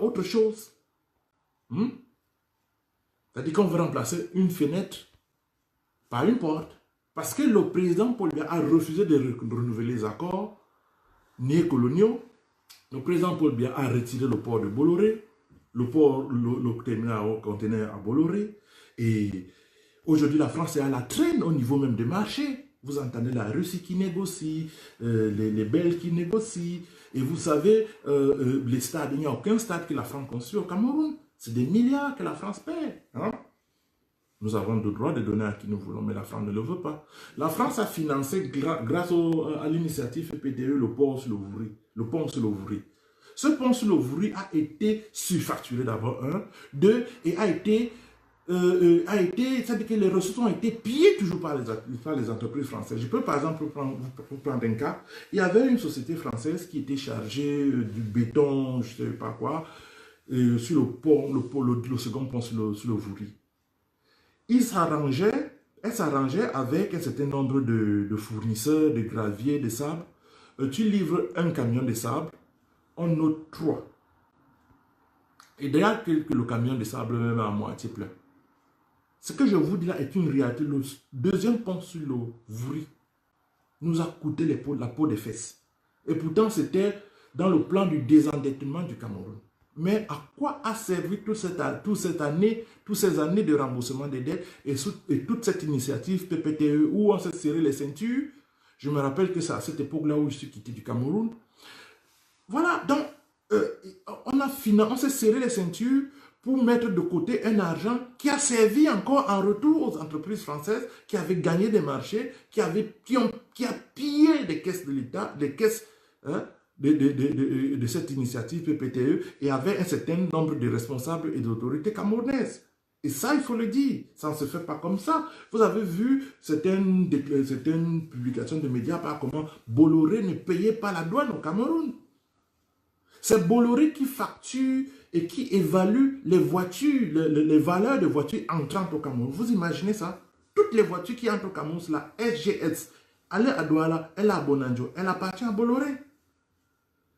autre chose. C'est-à-dire qu'on veut remplacer une fenêtre par une porte. Parce que le président Paul Biya a refusé de renouveler les accords néocoloniaux. Le président Paul Biya a retiré le port de Bolloré, le terminal à conteneurs à Bolloré. Et aujourd'hui, la France est à la traîne au niveau même des marchés. Vous entendez la Russie qui négocie, les Belges qui négocient. Et vous savez, les stades, il n'y a aucun stade que la France construit au Cameroun. C'est des milliards que la France paie. Hein? Nous avons le droit de donner à qui nous voulons, mais la France ne le veut pas. La France a financé, grâce à l'initiative PDE, le pont sur le Vouri. Ce pont sur le Vouri a été surfacturé d'abord, 1. 2, et c'est-à-dire que les ressources ont été pillées toujours par les entreprises françaises. Je peux par exemple prendre un cas. Il y avait une société française qui était chargée du béton, je ne sais pas quoi, sur le pont, le second pont sur le Vouri. Elle s'arrangeait avec un certain nombre de fournisseurs, de gravier, de sable. Tu livres un camion de sable, on note 3. Et d'ailleurs que le camion de sable même à moitié plein. Ce que je vous dis là est une réalité. Le deuxième pont sur le Vouri nous a coûté la peau des fesses. Et pourtant, c'était dans le plan du désendettement du Cameroun. Mais à quoi a servi toutes ces années de remboursement des dettes et toute cette initiative PPTE où on s'est serré les ceintures? Je me rappelle que c'est à cette époque-là où je suis quitté du Cameroun. Voilà, donc, on s'est serré les ceintures pour mettre de côté un argent qui a servi encore en retour aux entreprises françaises qui avaient gagné des marchés, qui a pillé des caisses de l'État, des caisses hein, de cette initiative PPTE et avait un certain nombre de responsables et d'autorités camerounaises. Et ça, il faut le dire, ça ne se fait pas comme ça. Vous avez vu certaines publications de médias par comment Bolloré ne payait pas la douane au Cameroun. C'est Bolloré qui facture et qui évalue les voitures, les valeurs de voitures entrantes au Cameroun. Vous imaginez ça? Toutes les voitures qui entrent au Cameroun, la SGS, elle est à Douala, elle est à Bonanjo, elle appartient à Bolloré.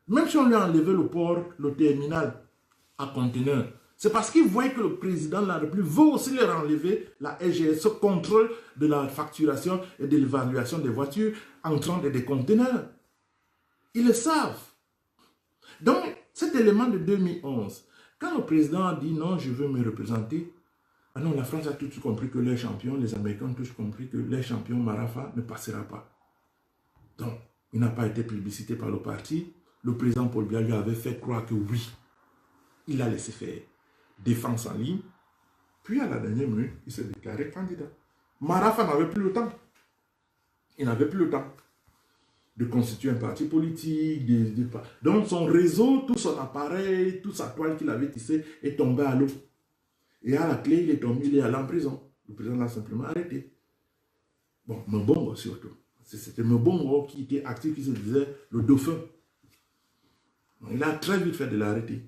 Même si on lui a enlevé le port, le terminal à conteneurs, c'est parce qu'il voit que le président de la République veut aussi leur enlever la SGS, ce contrôle de la facturation et de l'évaluation des voitures entrantes et des conteneurs. Ils le savent. Donc, cet élément de 2011, quand le président a dit non, je veux me représenter, ah non, la France a tout de suite compris que les champions, les Américains ont tous compris que les champions Marafa ne passera pas. Donc, il n'a pas été plébiscité par le parti. Le président Paul Biya lui avait fait croire que oui, il a laissé faire défense en ligne. Puis à la dernière minute, il s'est déclaré candidat. Marafa n'avait plus le temps. Il n'avait plus le temps de constituer un parti politique. Donc son réseau, tout son appareil, toute sa toile qu'il avait tissée est tombé à l'eau. Et à la clé, il est tombé, il est allé en prison. Le président l'a simplement arrêté. Bon, Mbongo surtout. C'était Mbongo qui était actif, qui se disait le dauphin. Il a très vite fait de l'arrêter.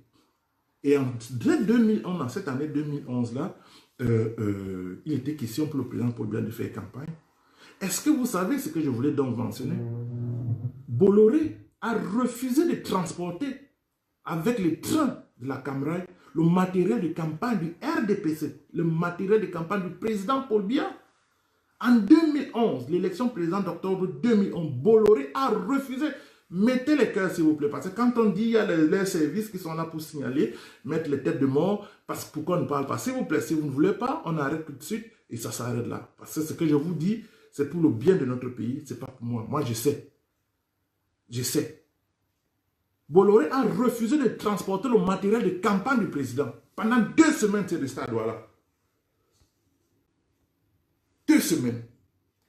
Et dès 2011, dans cette année 2011-là, il était question pour le président Paul Biya de faire campagne. Est-ce que vous savez ce que je voulais donc mentionner? Bolloré a refusé de transporter avec les trains de la Camraille le matériel de campagne du RDPC, le matériel de campagne du président Paul Biya. En 2011, l'élection présidentielle d'octobre 2011, Bolloré a refusé. Mettez les cœurs s'il vous plaît, parce que quand on dit il y a les services qui sont là pour signaler, mettre les têtes de mort, parce que pourquoi on ne parle pas? S'il vous plaît, si vous ne voulez pas, on arrête tout de suite et ça s'arrête là. Parce que ce que je vous dis, c'est pour le bien de notre pays, c'est pas pour moi. Moi, je sais. Je sais. Bolloré a refusé de transporter le matériel de campagne du président. Pendant 2 semaines, c'est resté à Douala. 2 semaines.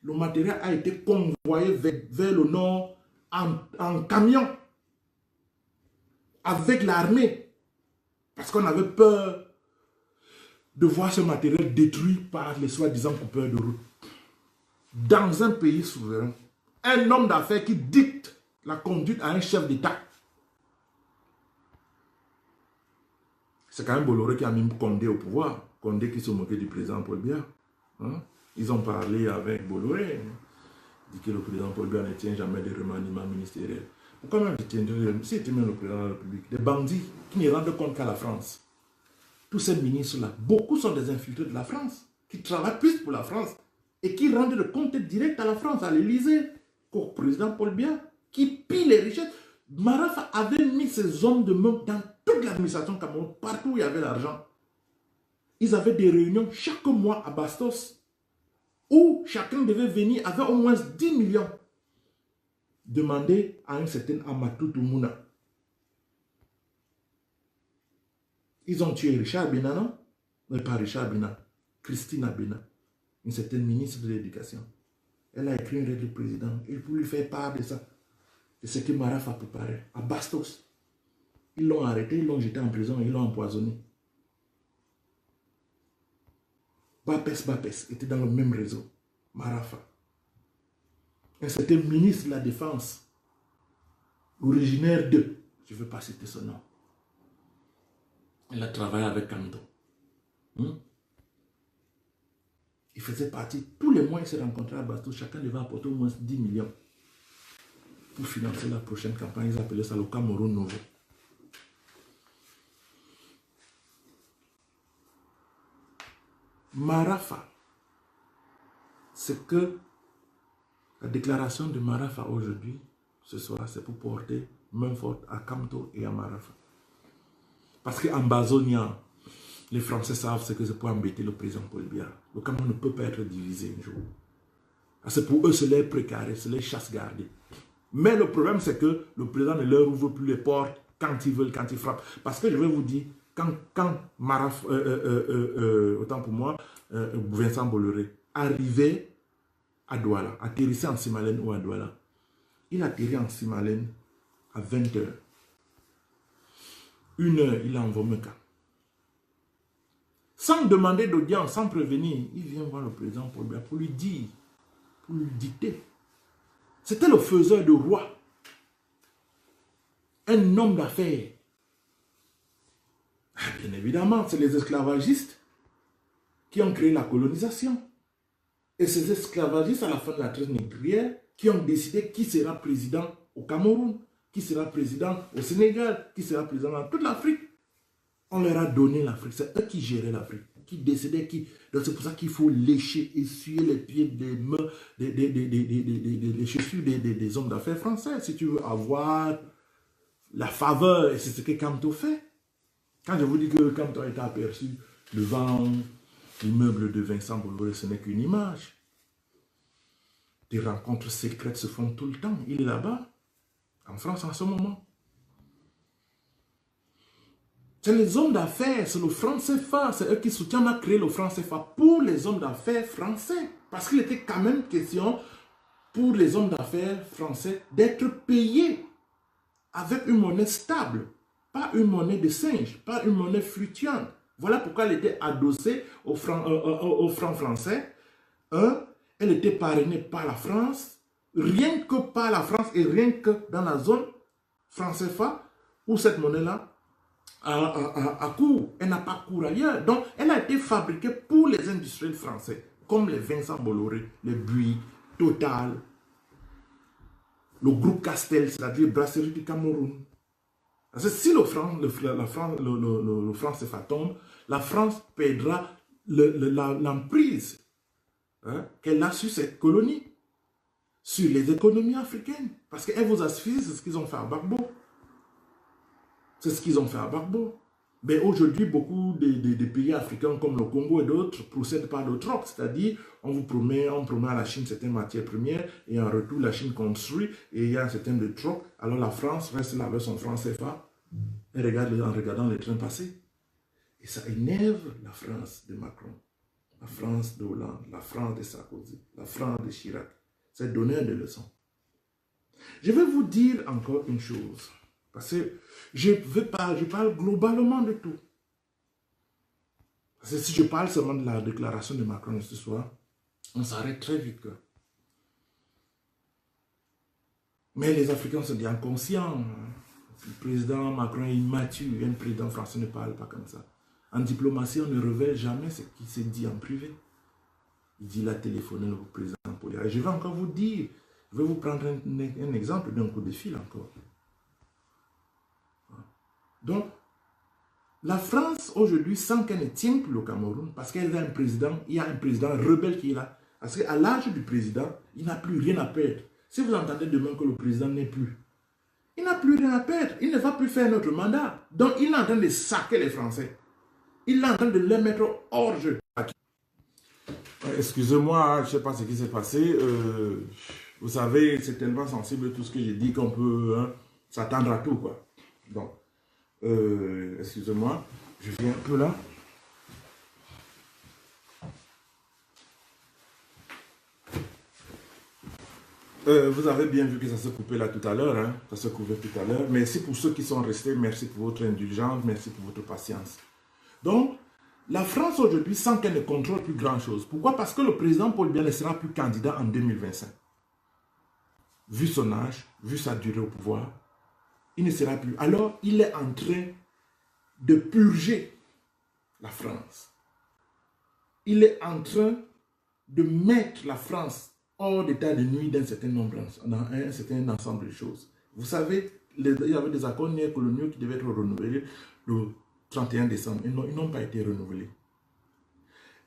Le matériel a été convoyé vers le nord en camion avec l'armée. Parce qu'on avait peur de voir ce matériel détruit par les soi-disant coupeurs de route. Dans un pays souverain, un homme d'affaires qui dicte la conduite à un chef d'État. C'est quand même Bolloré qui a mis Condé au pouvoir. Condé qui se moquait du président Paul Biya. Hein? Ils ont parlé avec Bolloré. Dit que le président Paul Biya ne tient jamais de remaniement ministériel. Pourquoi même si tu mets le président de la République, des bandits qui ne rendent compte qu'à la France. Tous ces ministres-là, beaucoup sont des infiltrés de la France, qui travaillent plus pour la France et qui rendent le compte direct à la France, à l'Élysée, qu'au président Paul Biya, qui pille les richesses. Marafa avait mis ses hommes de main dans toute l'administration Cameroun, partout où il y avait l'argent. Ils avaient des réunions chaque mois à Bastos, où chacun devait venir avec au moins 10 millions. Demander à un certain Amatou Toumouna. Ils ont tué Richard Bena, non? Mais pas Richard Bena, Christine Bena, une certaine ministre de l'Éducation. Elle a écrit une lettre du président et pour lui faire part de ça. C'est ce que Marafa a préparé à Bastos. Ils l'ont arrêté, ils l'ont jeté en prison, ils l'ont empoisonné. Bapes était dans le même réseau. Marafa. Un certain ministre de la Défense, originaire de, je ne veux pas citer son nom. Il a travaillé avec Kanto. Il faisait partie, tous les mois il s'est rencontré à Bastos, chacun devait apporter au moins 10 millions pour financer la prochaine campagne. Ils appelaient ça le Cameroun Nouveau. Marafa, c'est que la déclaration de Marafa aujourd'hui, ce soir, c'est pour porter main forte à Kamto et à Marafa. Parce qu'en Bazonia, les Français savent ce que c'est pour embêter le président Paul Biya. Le Cameroun ne peut pas être divisé un jour. Parce que pour eux, c'est les précarés, c'est les chasse gardées. Mais le problème, c'est que le président ne leur ouvre plus les portes quand ils veulent, quand ils frappent. Parce que je vais vous dire, quand autant pour moi, Vincent Bolloré arrivait à Douala, atterrissait en Simalène ou à Douala, il atterrit en Simalène à 20 h. 1 h, il est en Vomeka. Sans demander d'audience, sans prévenir, il vient voir le président Paul Biya pour lui dire, pour lui dicter. C'était le faiseur de roi. Un homme d'affaires. Bien évidemment, c'est les esclavagistes qui ont créé la colonisation. Et ces esclavagistes, à la fin de la traite négrière, qui ont décidé qui sera président au Cameroun, qui sera président au Sénégal, qui sera président dans toute l'Afrique. On leur a donné l'Afrique. C'est eux qui géraient l'Afrique, qui décidaient qui. Donc c'est pour ça qu'il faut lécher, essuyer les pieds des mains, des chaussures des hommes d'affaires français. Si tu veux avoir la faveur, et c'est ce que Camto fait. Quand je vous dis que Camto a été aperçu devant l'immeuble de Vincent Bolloré, ce n'est qu'une image. Des rencontres secrètes se font tout le temps. Il est là-bas, en France en ce moment. C'est les hommes d'affaires, c'est le franc CFA, c'est eux qui soutiennent, on a créé le franc CFA pour les hommes d'affaires français. Parce qu'il était quand même question pour les hommes d'affaires français d'être payés avec une monnaie stable, pas une monnaie de singe, pas une monnaie fluctuante. Voilà pourquoi elle était adossée au franc français. Elle était parrainée par la France, rien que par la France et rien que dans la zone franc CFA, où cette monnaie-là à court. Elle n'a pas cours ailleurs. Donc, elle a été fabriquée pour les industriels français, comme les Vincent Bolloré, les Buis, Total, le groupe Castel, c'est-à-dire Brasserie du Cameroun. Parce que si le franc CFA tombe, la France perdra l'emprise qu'elle a sur cette colonie, sur les économies africaines. Parce qu'elle vous a suffi, c'est ce qu'ils ont fait à Gbagbo. C'est ce qu'ils ont fait à Gbagbo. Mais aujourd'hui, beaucoup de pays africains comme le Congo et d'autres procèdent par le troc. C'est-à-dire, on promet à la Chine certaines matières premières et en retour, la Chine construit et il y a un certain de troc. Alors la France reste là avec son franc CFA et regarde en regardant les trains passer. Et ça énerve la France de Macron, la France de Hollande, la France de Sarkozy, la France de Chirac. C'est donner des leçons. Je vais vous dire encore une chose. Parce que je parle globalement de tout. Parce que si je parle seulement de la déclaration de Macron ce soir, on s'arrête très vite. Mais les Africains sont bien conscients. Le président Macron est immature. Un président français ne parle pas comme ça. En diplomatie, on ne révèle jamais ce qui s'est dit en privé. Il dit, il a téléphoné au président Paul Biya. Et je vais encore vous dire, je vais vous prendre un exemple d'un coup de fil encore. Donc, la France aujourd'hui, sans qu'elle ne tienne plus le Cameroun, parce qu'elle a un président, il y a un président rebelle qui est là. Parce qu'à l'âge du président, il n'a plus rien à perdre. Si vous entendez demain que le président n'est plus, il n'a plus rien à perdre. Il ne va plus faire notre mandat. Donc, il est en train de saquer les Français. Il est en train de les mettre hors jeu. Excusez-moi, je ne sais pas ce qui s'est passé. Vous savez, c'est tellement sensible tout ce que j'ai dit qu'on peut s'attendre à tout, quoi. Donc, excusez-moi, je viens un peu là. Vous avez bien vu que ça se coupait là tout à l'heure, hein? Ça se coupait tout à l'heure. Merci pour ceux qui sont restés, merci pour votre indulgence, merci pour votre patience. Donc, la France aujourd'hui, sans qu'elle ne contrôle plus grand-chose. Pourquoi? Parce que le président Paul Biya ne sera plus candidat en 2025. Vu son âge, vu sa durée au pouvoir, il ne sera plus. Alors, il est en train de purger la France. Il est en train de mettre la France hors d'état de nuit d'un certain nombre, dans un certain ensemble de choses. Vous savez, il y avait des accords néocoloniaux qui devaient être renouvelés le 31 décembre. Ils n'ont pas été renouvelés.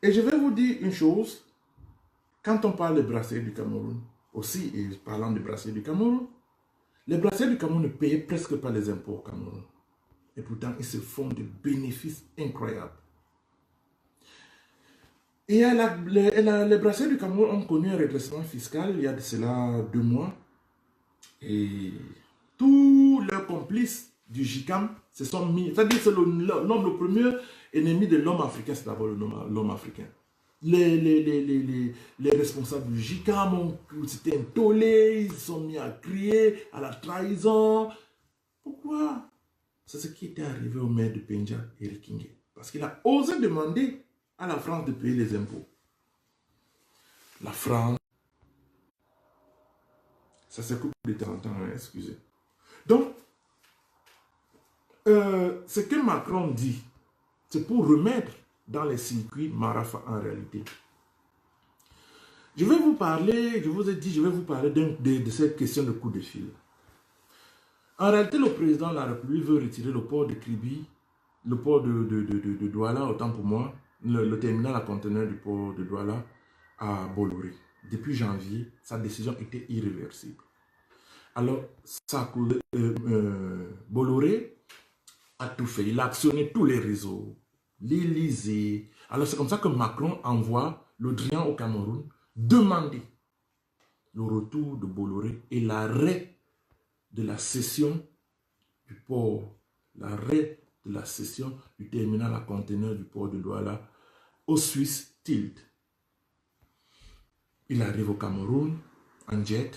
Et je vais vous dire une chose. Quand on parle de brasserie du Cameroun, aussi, et parlant de brasserie du Cameroun, les brasseurs du Cameroun ne payaient presque pas les impôts au Cameroun. Et pourtant, ils se font des bénéfices incroyables. Et les bracelets du Cameroun ont connu un redressement fiscal il y a de cela 2 mois. Et tous leurs complices du JICAM se sont mis. C'est-à-dire que le premier ennemi de l'homme africain, c'est d'abord l'homme africain. Les responsables du JICAM s'étaient intolés, ils se sont mis à crier à la trahison. Pourquoi? C'est ce qui était arrivé au maire de Penja, Eric Kingé. Parce qu'il a osé demander à la France de payer les impôts. La France, ça se coupe de temps en temps, hein, excusez. Donc, ce que Macron dit, c'est pour remettre dans les circuits Marafa en réalité. Je vais vous parler, je vous ai dit, je vais vous parler de cette question de coup de fil. En réalité, le président de la République veut retirer le port de Kribi, le port de Douala, autant pour moi, le terminal à conteneurs du port de Douala à Bolloré. Depuis janvier, sa décision était irréversible. Alors, Bolloré a tout fait. Il a actionné tous les réseaux, l'Élysée. Alors, c'est comme ça que Macron envoie le Drian au Cameroun demander le retour de Bolloré et l'arrêt de la cession du port, l'arrêt de la cession du terminal à conteneurs du port de Douala au Suisse Tilt. Il arrive au Cameroun en jet,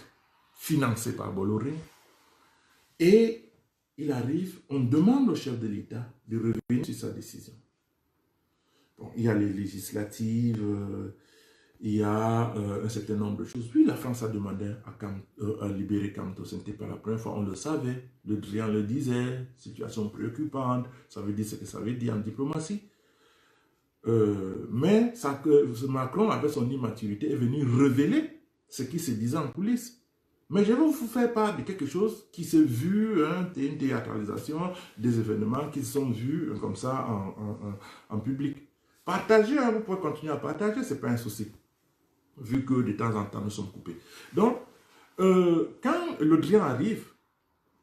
financé par Bolloré, et il arrive, on demande au chef de l'État de revenir sur sa décision. Bon, il y a les législatives, il y a un certain nombre de choses. Puis la France a demandé à libérer Camto, ce n'était pas la première fois, on le savait, le Drian le disait, situation préoccupante, ça veut dire ce que ça veut dire en diplomatie. Mais Macron, avec son immaturité, est venu révéler ce qui se disait en coulisses. Mais je vais vous faire part de quelque chose qui s'est vu, hein, une théâtralisation des événements qui sont vus comme ça en public. Partagez, hein, vous pouvez continuer à partager, ce n'est pas un souci, vu que de temps en temps nous sommes coupés. Donc, quand le Drian arrive,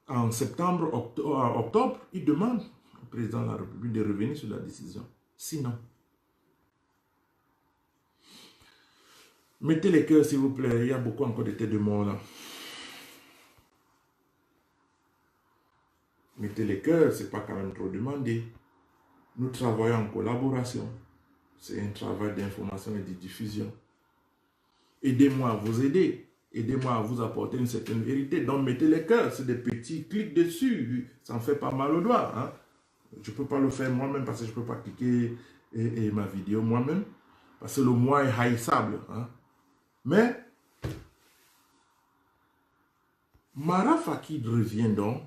en septembre, octobre, il demande au président de la République de revenir sur la décision. Sinon, mettez les cœurs s'il vous plaît, il y a beaucoup encore de têtes de mort là. Mettez les cœurs, ce n'est pas quand même trop demandé. Nous travaillons en collaboration. C'est un travail d'information et de diffusion. Aidez-moi à vous aider. Aidez-moi à vous apporter une certaine vérité. Donc mettez les cœurs, c'est des petits clics dessus. Ça en fait pas mal aux doigts. Hein? Je ne peux pas le faire moi-même parce que je ne peux pas cliquer ma vidéo moi-même. Parce que le moi est haïssable. Hein? Mais Mara Fakid revient donc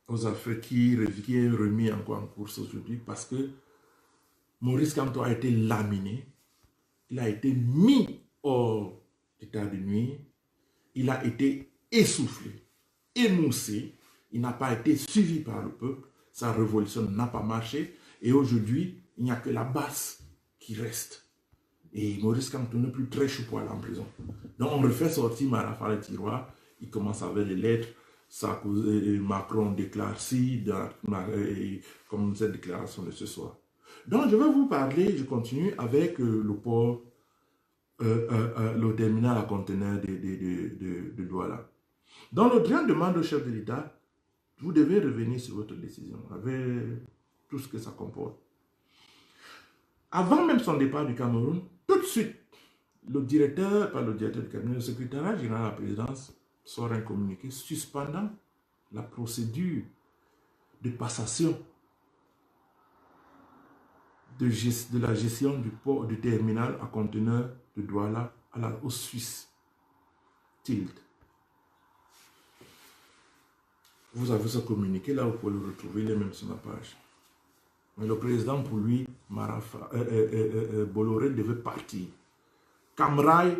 aux affaires qui est remis encore en course aujourd'hui parce que Maurice Kamto a été laminé, il a été mis hors d'état de nuire, il a été essoufflé, émoussé, il n'a pas été suivi par le peuple, sa révolution n'a pas marché et aujourd'hui, il n'y a que la base qui reste. Et Maurice Kamto n'est plus très choupoil en prison. Donc on refait sortir Marafa le tiroir, il commence avec les lettres. Macron déclare si, comme cette déclaration de ce soir. Donc je vais vous parler, je continue avec le port, le terminal à conteneurs de Douala. Donc le Drian demande au chef de l'État, vous devez revenir sur votre décision, avec tout ce que ça comporte. Avant même son départ du Cameroun, tout de suite, le directeur du cabinet, le secrétariat général de la présidence, sort un communiqué suspendant la procédure de passation de la gestion du port du terminal à conteneurs de Douala au Suisse Tilt. Vous avez ce communiqué là, vous pouvez le retrouver, il est même sur ma page. Mais le président, pour lui, Bolloré devait partir. Camrail,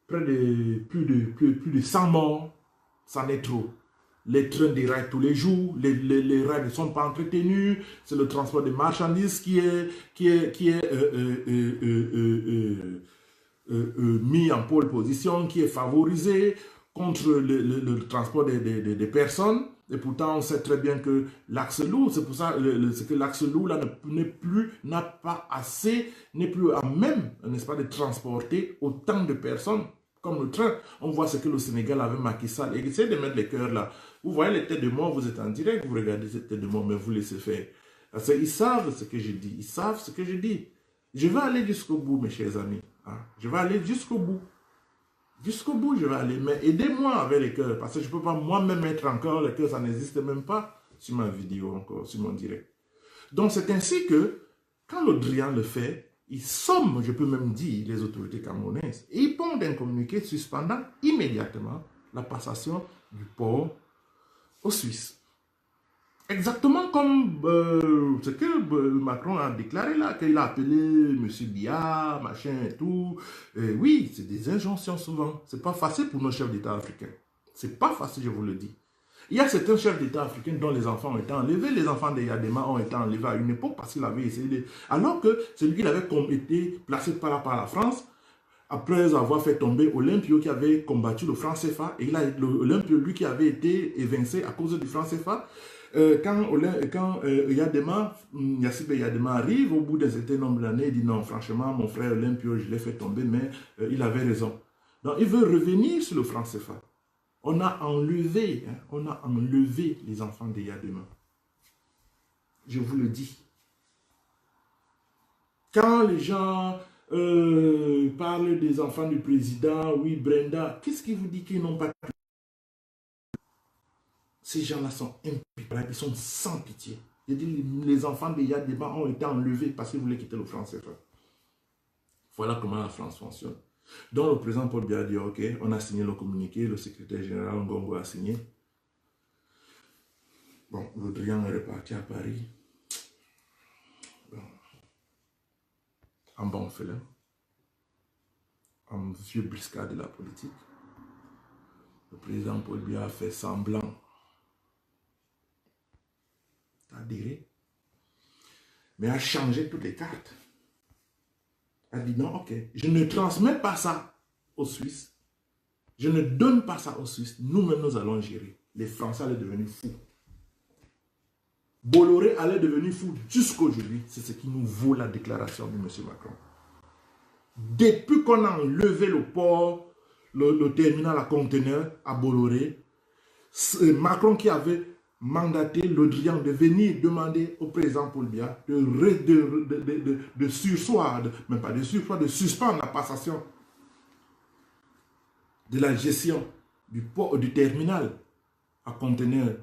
plus de 100 morts, ça n'est trop. Les trains déraillent tous les jours, les rails ne sont pas entretenus, c'est le transport des marchandises qui est mis en pole position, qui est favorisé contre le transport des personnes, Et pourtant, on sait très bien que l'axe lourd, c'est pour ça c'est que l'axe lourd là n'a pas assez, n'est plus à même, n'est-ce pas, de transporter autant de personnes comme le train. On voit ce que le Sénégal avait Macky Sall. Et essayez de mettre les cœurs là. Vous voyez les têtes de mort, vous êtes en direct, vous regardez ces têtes de mort, mais vous laissez faire. Parce qu'ils savent ce que je dis. Ils savent ce que je dis. Je vais aller jusqu'au bout, mes chers amis. Hein. Je vais aller jusqu'au bout. Jusqu'au bout, je vais aller. Mais aidez-moi avec les cœurs. Parce que je ne peux pas moi-même mettre encore les cœurs. Ça n'existe même pas sur ma vidéo encore, sur mon direct. Donc, c'est ainsi que, quand le Drian le fait, il somme, je peux même dire, les autorités camerounaises. Et ils pondent un communiqué suspendant immédiatement la passation du port aux Suisses. Exactement comme ce que Macron a déclaré là, qu'il a appelé M. Biya, machin et tout. Oui, c'est des injonctions souvent. C'est pas facile pour nos chefs d'État africains. C'est pas facile, je vous le dis. Il y a certains chefs d'État africains dont les enfants ont été enlevés. Les enfants des Yadema ont été enlevés à une époque parce qu'il avait essayé de... Alors que celui qui avait été placé par la France, après avoir fait tomber Olympio qui avait combattu le franc CFA, et Olympio, lui qui avait été évincé à cause du franc CFA, quand Yassib Yadema arrive au bout d'un certain nombre d'années, il dit non, franchement, mon frère Olympio, je l'ai fait tomber, mais il avait raison. Donc il veut revenir sur le franc CFA. On a enlevé les enfants de Yadema. Je vous le dis. Quand les gens parlent des enfants du président, oui, Brenda, qu'est-ce qui vous dit qu'ils n'ont pas pu? Ces gens-là sont impitoyables, ils sont sans pitié. Je dis, les enfants de Yadema ont été enlevés parce qu'ils voulaient quitter le franc CFA. Voilà comment la France fonctionne. Donc le président Paul Biya a dit, ok, on a signé le communiqué, le secrétaire général Ngongo a signé. Bon, le Drian est reparti à Paris. Bon. En bon félin. En vieux briscard de la politique. Le président Paul Biya a fait semblant d'adhérer, mais a changé toutes les cartes. A dit non, ok, je ne transmets pas ça aux Suisses, je ne donne pas ça aux Suisses, nous-mêmes nous allons gérer. Les Français allaient devenir fous. Bolloré allait devenir fou jusqu'aujourd'hui. C'est ce qui nous vaut la déclaration de M. Macron. Depuis qu'on a enlevé le port, le terminal à conteneurs à Bolloré, Macron qui avait mandaté Le Drian de venir demander au président Paul Biya de sursoir, même pas de sursoir, de suspendre la passation de la gestion du port, du terminal à conteneurs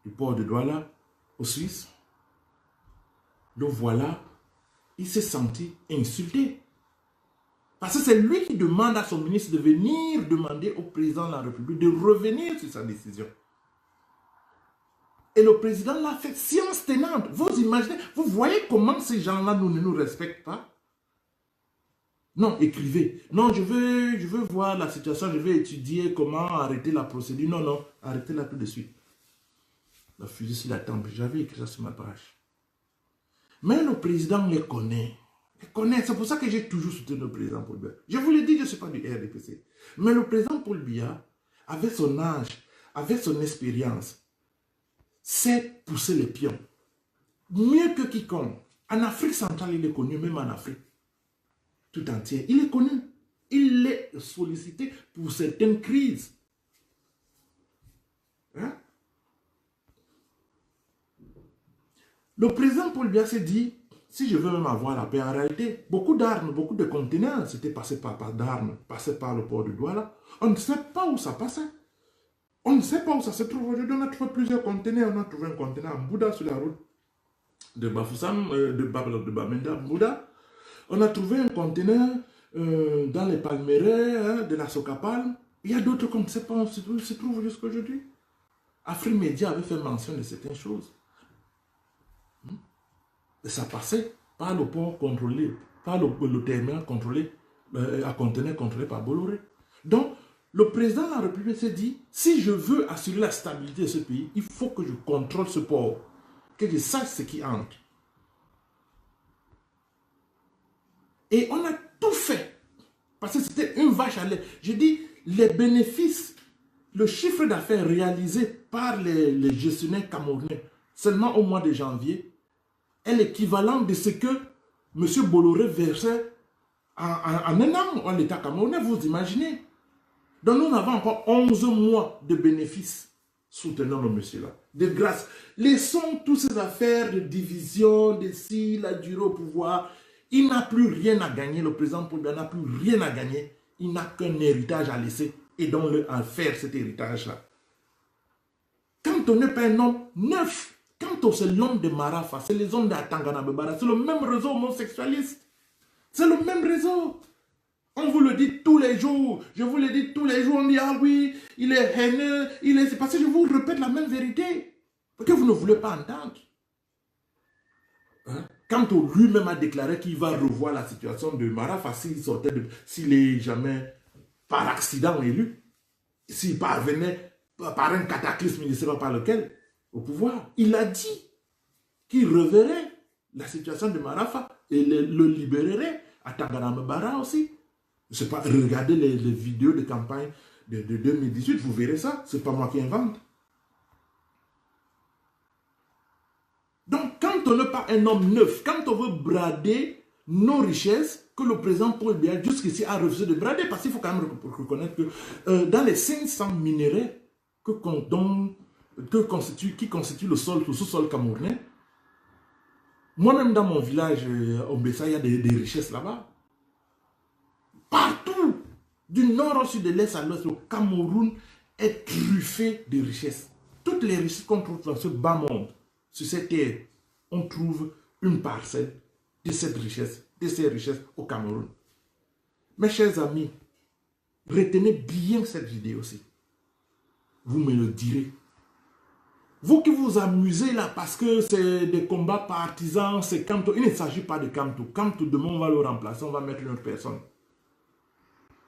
du port de Douala aux Suisses. Donc voilà, il s'est senti insulté. Parce que c'est lui qui demande à son ministre de venir demander au président de la République de revenir sur sa décision. Et le président l'a fait science tenante. Vous imaginez, vous voyez comment ces gens-là ne nous respectent pas? Non, écrivez. Non, je veux voir la situation, je vais étudier comment arrêter la procédure. Non, non, arrêtez-la tout de suite. La fusée sur la tempe, j'avais écrit ça sur ma page. Mais le président les connaît. C'est pour ça que j'ai toujours soutenu le président Paul Biya. Je vous l'ai dit, je ne suis pas du RDPC. Mais le président Paul Biya, avec son âge, avec son expérience, sait pousser les pions. Mieux que quiconque. En Afrique centrale, il est connu, même en Afrique tout entière. Il est connu. Il est sollicité pour certaines crises. Hein? Le président Paul Biya s'est dit, si je veux même avoir la paix, en réalité, beaucoup d'armes, beaucoup de conteneurs, c'était passé par d'armes, passé par le port de Douala. On ne sait pas où ça passait. On ne sait pas où ça se trouve. Aujourd'hui, on a trouvé plusieurs conteneurs. On a trouvé un conteneur en Bouddha sur la route de Bafoussam, de Bamenda, Bouddha. On a trouvé un conteneur dans les Palmeraie, de la Socapal. Il y a d'autres qu'on ne sait pas où se trouvent jusqu'à aujourd'hui. Afrique Média avait fait mention de certaines choses. Et ça passait par le port contrôlé, par le terminal contrôlé, à conteneur contrôlé par Bolloré. Donc, le président de la République s'est dit, si je veux assurer la stabilité de ce pays, il faut que je contrôle ce port, que je sache ce qui entre. Et on a tout fait, parce que c'était une vache à lait. Je dis, les bénéfices le chiffre d'affaires réalisé par les gestionnaires camerounais seulement au mois de janvier est l'équivalent de ce que M. Bolloré versait en un an en l'État camerounais, vous imaginez. Donc nous avons encore 11 mois de bénéfices soutenant le monsieur-là. De grâce. Laissons toutes ces affaires de division, de s'il a duré au pouvoir. Il n'a plus rien à gagner. Le président Paul Biya n'a plus rien à gagner. Il n'a qu'un héritage à laisser. Et donc à faire cet héritage-là. Quand on n'est pas un homme neuf, quand c'est l'homme de Marafa, c'est les hommes de Atangana Bebara, c'est le même réseau homosexualiste. C'est le même réseau. On vous le dit tous les jours. Je vous le dis tous les jours. On dit, ah oui, il est haineux. C'est parce que je vous répète la même vérité. Parce que vous ne voulez pas entendre. Hein? Quand lui-même a déclaré qu'il va revoir la situation de Marafa, s'il est jamais par accident élu, s'il parvenait par un cataclysme, il ne sait pas par lequel, au pouvoir, il a dit qu'il reverrait la situation de Marafa et le libérerait à Tanganambara aussi. Je sais pas, regardez les vidéos de campagne de 2018, vous verrez ça, c'est pas moi qui invente. Donc, quand on n'est pas un homme neuf, quand on veut brader nos richesses, que le président Paul Biya jusqu'ici a refusé de brader, parce qu'il faut quand même reconnaître que dans les 500 minéraux qui constituent le sous-sol camerounais, moi-même dans mon village, au Bessa, il y a des richesses là-bas. Partout, du nord au sud, de l'est à l'ouest, le Cameroun est truffé de richesses. Toutes les richesses qu'on trouve dans ce bas monde, sur cette terre, on trouve une parcelle de cette richesse, de ces richesses au Cameroun. Mes chers amis, retenez bien cette vidéo-ci. Vous me le direz. Vous qui vous amusez là parce que c'est des combats partisans, c'est Kamto. Il ne s'agit pas de Kamto. Kamto, demain, on va le remplacer, on va mettre une autre personne.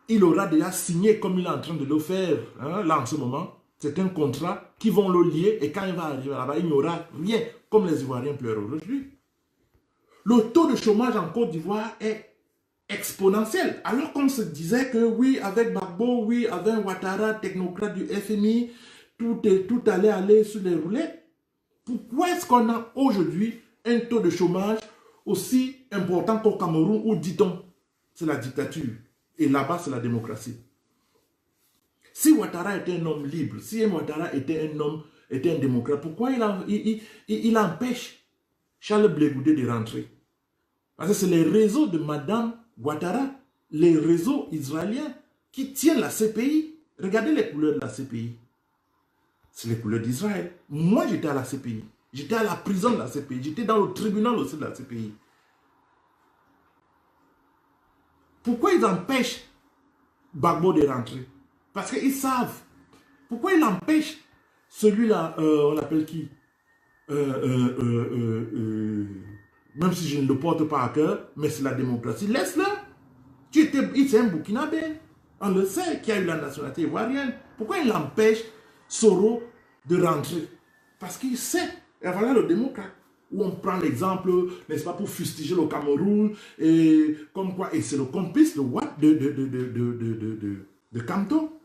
Il aura déjà signé comme il est en train de le faire, hein, là en ce moment. C'est un contrat qui vont le lier et quand il va arriver là-bas, il n'y aura rien, comme les Ivoiriens pleurent aujourd'hui. Le taux de chômage en Côte d'Ivoire est exponentiel. Alors qu'on se disait que oui, avec Gbagbo, oui, avec Ouattara, technocrate du FMI, tout allait aller sur les roulettes. Pourquoi est-ce qu'on a aujourd'hui un taux de chômage aussi important qu'au Cameroun où, dit-on, c'est la dictature et là-bas c'est la démocratie? Si Ouattara était un homme libre, si Ouattara était un démocrate, pourquoi il empêche Charles Blé Goudé de rentrer? Parce que c'est les réseaux de Madame Ouattara, les réseaux israéliens qui tiennent la CPI. Regardez les couleurs de la CPI. C'est les couleurs d'Israël. Moi, j'étais à la CPI. J'étais à la prison de la CPI. J'étais dans le tribunal aussi de la CPI. Pourquoi ils empêchent Gbagbo de rentrer? Parce qu'ils savent. Pourquoi ils empêchent celui-là, on l'appelle qui? Même si je ne le porte pas à cœur, mais c'est la démocratie. Laisse-le. C'est un Burkinabé. On le sait, qui a eu la nationalité ivoirienne. Pourquoi il empêche Soro de rentrer? Parce qu'il sait. Et voilà le démocrate. Où on prend l'exemple, n'est-ce pas, pour fustiger le Cameroun. Et comme quoi, et c'est le complice de Kamto.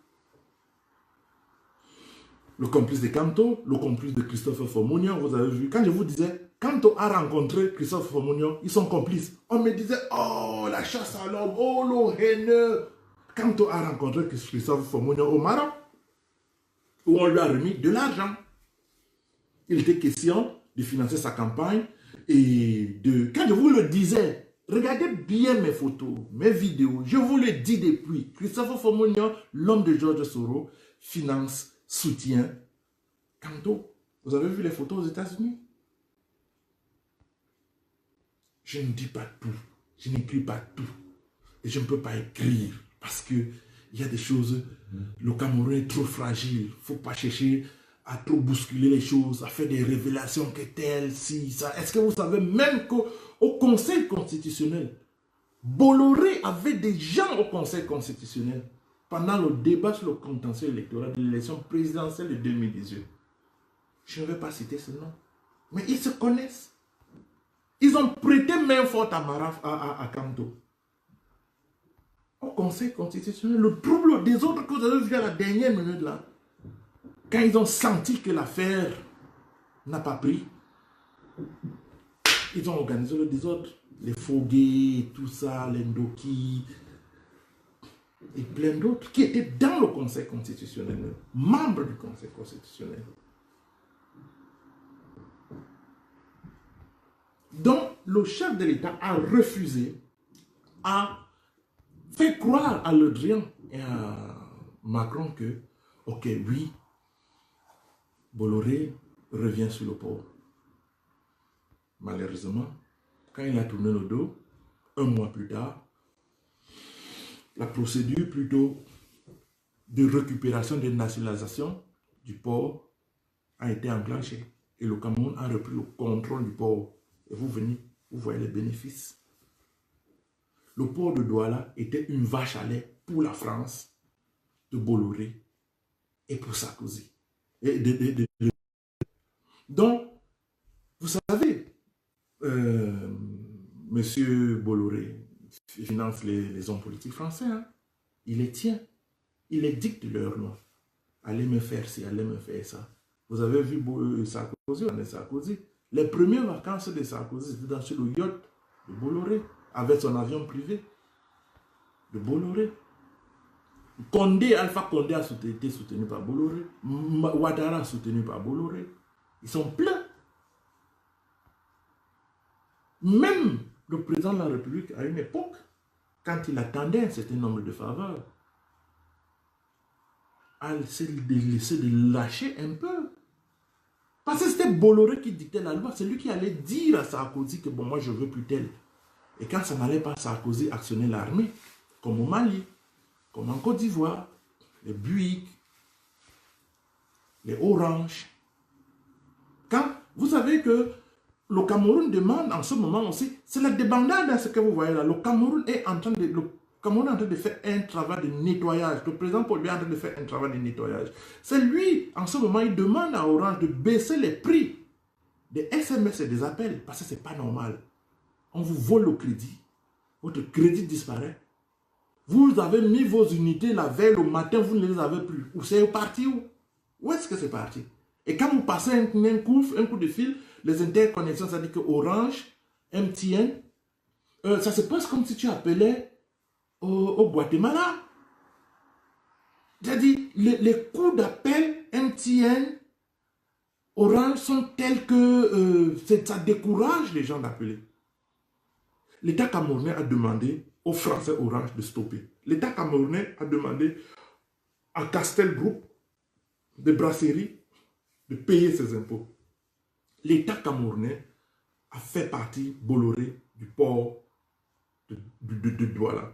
Le complice de Kamto, le complice de Christophe Fomonion, vous avez vu. Quand je vous disais, Kamto a rencontré Christophe Fomonion, ils sont complices. On me disait, oh, la chasse à l'homme, oh, le haineux. Kamto a rencontré Christophe Fomonion au Maroc, où on lui a remis de l'argent. Il était question de financer sa campagne et de... Quand je vous le disais, regardez bien mes photos, mes vidéos, je vous le dis depuis, Christophe Fomonion, l'homme de George Soros, finance, soutient Kamto. Vous avez vu les photos aux États-Unis? Je ne dis pas tout, je n'écris pas tout, et je ne peux pas écrire, parce que il y a des choses, le Cameroun est trop fragile, il ne faut pas chercher à trop bousculer les choses, à faire des révélations que telles, si, ça. Est-ce que vous savez même qu'au Conseil constitutionnel, Bolloré avait des gens au Conseil constitutionnel pendant le débat sur le contentieux électoral de l'élection présidentielle de 2018. Je ne vais pas citer ce nom, mais ils se connaissent. Ils ont prêté main forte à Kamto. Au Conseil constitutionnel, le trouble des autres que vous avez vu à la dernière minute là, Quand ils ont senti que l'affaire n'a pas pris, ils ont organisé le désordre. Les Foguet, tout ça, les Ndoki, et plein d'autres qui étaient dans le Conseil constitutionnel, membres du Conseil constitutionnel. Donc, le chef de l'État a refusé, a fait croire à Le Drian et à Macron que, ok, oui, Bolloré revient sur le port. Malheureusement, quand il a tourné le dos, un mois plus tard, la procédure plutôt de récupération de nationalisation du port a été enclenchée. Et le Cameroun a repris le contrôle du port. Et vous venez, vous voyez les bénéfices. Le port de Douala était une vache à lait pour la France, de Bolloré et pour Sarkozy. Donc, vous savez, Monsieur Bolloré finance les hommes politiques français. Hein? Il les tient. Il les dicte leur loi. Allez me faire ci, allez me faire ça. Vous avez vu Sarkozy, on est Sarkozy. Les premières vacances de Sarkozy, c'était dans le yacht de Bolloré, avec son avion privé de Bolloré. Condé, Alpha Condé a été soutenu par Bolloré. Ouattara a soutenu par Bolloré. Ils sont pleins. Même le président de la République, à une époque, quand il attendait un certain nombre de faveurs, a laissé de lâcher un peu. Parce que c'était Bolloré qui dictait la loi. C'est lui qui allait dire à Sarkozy que bon, moi je veux plus tel. Et quand ça n'allait pas, Sarkozy actionnait l'armée, comme au Mali, comme en Côte d'Ivoire, les Buick, les Orange. Quand vous savez que le Cameroun demande en ce moment aussi, c'est la débandade à ce que vous voyez là. Le Cameroun est en train de faire un travail de nettoyage. Le président Paul Biya est en train de faire un travail de nettoyage. C'est lui, en ce moment, il demande à Orange de baisser les prix des SMS et des appels parce que ce n'est pas normal. On vous vole le crédit. Votre crédit disparaît. Vous avez mis vos unités la veille, le matin, vous ne les avez plus. Ou c'est parti où? Où est-ce que c'est parti? Et quand vous passez un coup de fil, les interconnexions, ça dit que Orange, MTN, ça se passe comme si tu appelais au Guatemala. C'est-à-dire, les coûts d'appel MTN, Orange sont tels que ça décourage les gens d'appeler. L'État camerounais a demandé aux Français Orange de stopper. L'État camerounais a demandé à Castel Group de brasserie de payer ses impôts. L'État camerounais a fait partie Bolloré du port de Douala.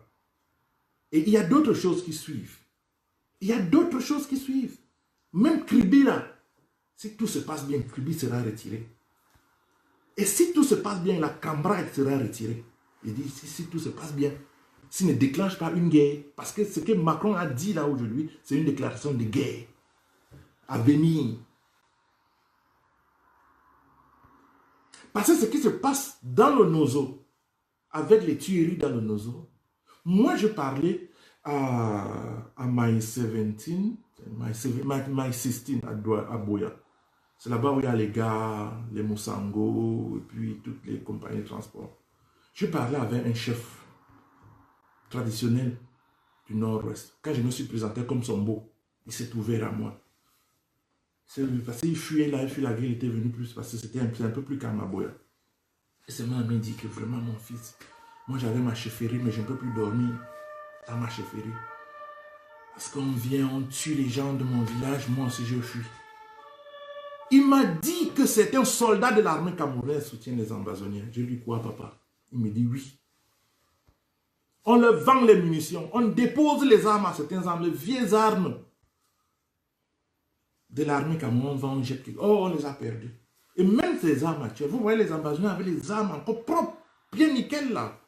Et il y a d'autres choses qui suivent. Il y a d'autres choses qui suivent. Même Kribi là, si tout se passe bien, Kribi sera retiré. Et si tout se passe bien, la Cambrai sera retirée. Il dit, si tout se passe bien, s'il ne déclenche pas une guerre, parce que ce que Macron a dit là aujourd'hui, c'est une déclaration de guerre à venir. Parce que ce qui se passe dans le Nozo, avec les tueries dans le Nozo, moi je parlais à My 17, My 16 à Boya. C'est là-bas où il y a les gars, les Moussango, et puis toutes les compagnies de transport. Je parlais avec un chef traditionnel du Nord-Ouest. Quand je me suis présenté comme Sombo, il s'est ouvert à moi. Parce qu'il fuyait là, il fuyait la guerre, il était venu plus, parce que c'était un peu plus calme à Boya. Et c'est moi qui m'a dit que vraiment mon fils, moi j'avais ma chefferie, mais je ne peux plus dormir dans ma chefferie. Parce qu'on vient, on tue les gens de mon village, moi aussi je fuis. Il m'a dit que c'est un soldat de l'armée camerounaise qui soutient les invasonniers. Je lui dis quoi, papa? Il me dit oui. On leur vend les munitions, on dépose les armes à certains armes, les vieilles armes de l'armée camerounaise, on jette. Oh, on les a perdues. Et même ces armes actuelles, vous voyez les invasionneurs avec les armes encore propres, bien nickel là.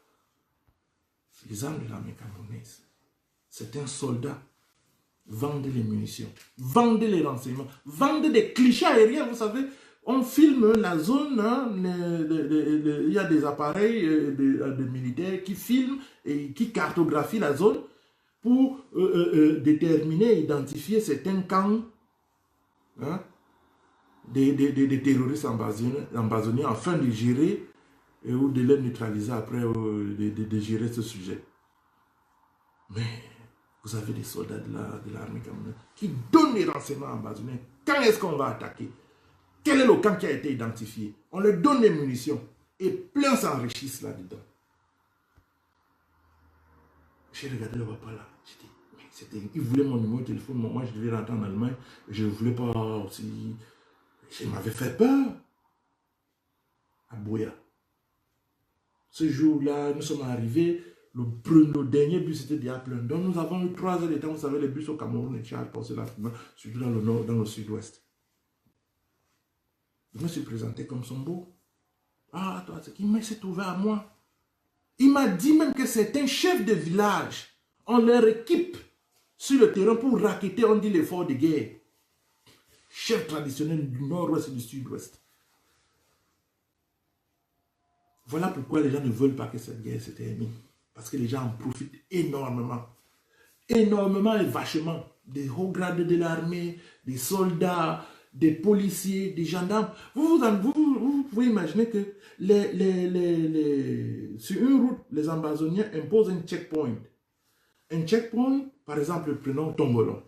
C'est les armes de l'armée camerounaise. Certains soldats vendent les munitions, vendent les renseignements, vendent des clichés aériens, vous savez. On filme la zone, hein, il y a des appareils de militaires qui filment et qui cartographient la zone pour déterminer, identifier certains camps hein, des terroristes embassoniens afin de gérer ou de les neutraliser après, de gérer ce sujet. Mais vous avez des soldats de l'armée camerounaise qui donnent les renseignements embassoniens. Quand est-ce qu'on va attaquer? Quel est le camp qui a été identifié? On leur donne des munitions et plein s'enrichissent là-dedans. J'ai regardé le papa là. J'ai dit, il voulait mon numéro de téléphone. Moi, je devais rentrer en Allemagne. Je ne voulais pas aussi. Je m'avais fait peur. À Boya. Ce jour-là, nous sommes arrivés. Le dernier bus était déjà plein. Donc, nous avons eu 3 heures de temps. Vous savez, les bus au Cameroun et Tchad passaient rapidement, surtout dans le nord, dans le sud-ouest. Je me suis présenté comme son beau. Ah, toi, c'est qui s'est trouvé à moi. Il m'a dit même que certains chefs de village ont leur équipe sur le terrain pour racketter, on dit, l'effort de guerre. Chef traditionnel du nord-ouest et du sud-ouest. Voilà pourquoi les gens ne veulent pas que cette guerre se termine. Parce que les gens en profitent énormément. Énormément et vachement. Des hauts grades de l'armée, des soldats, des policiers, des gendarmes. Vous pouvez imaginer que sur une route, les ambassoniens imposent un checkpoint. Un checkpoint, par exemple, prenons Tongolon.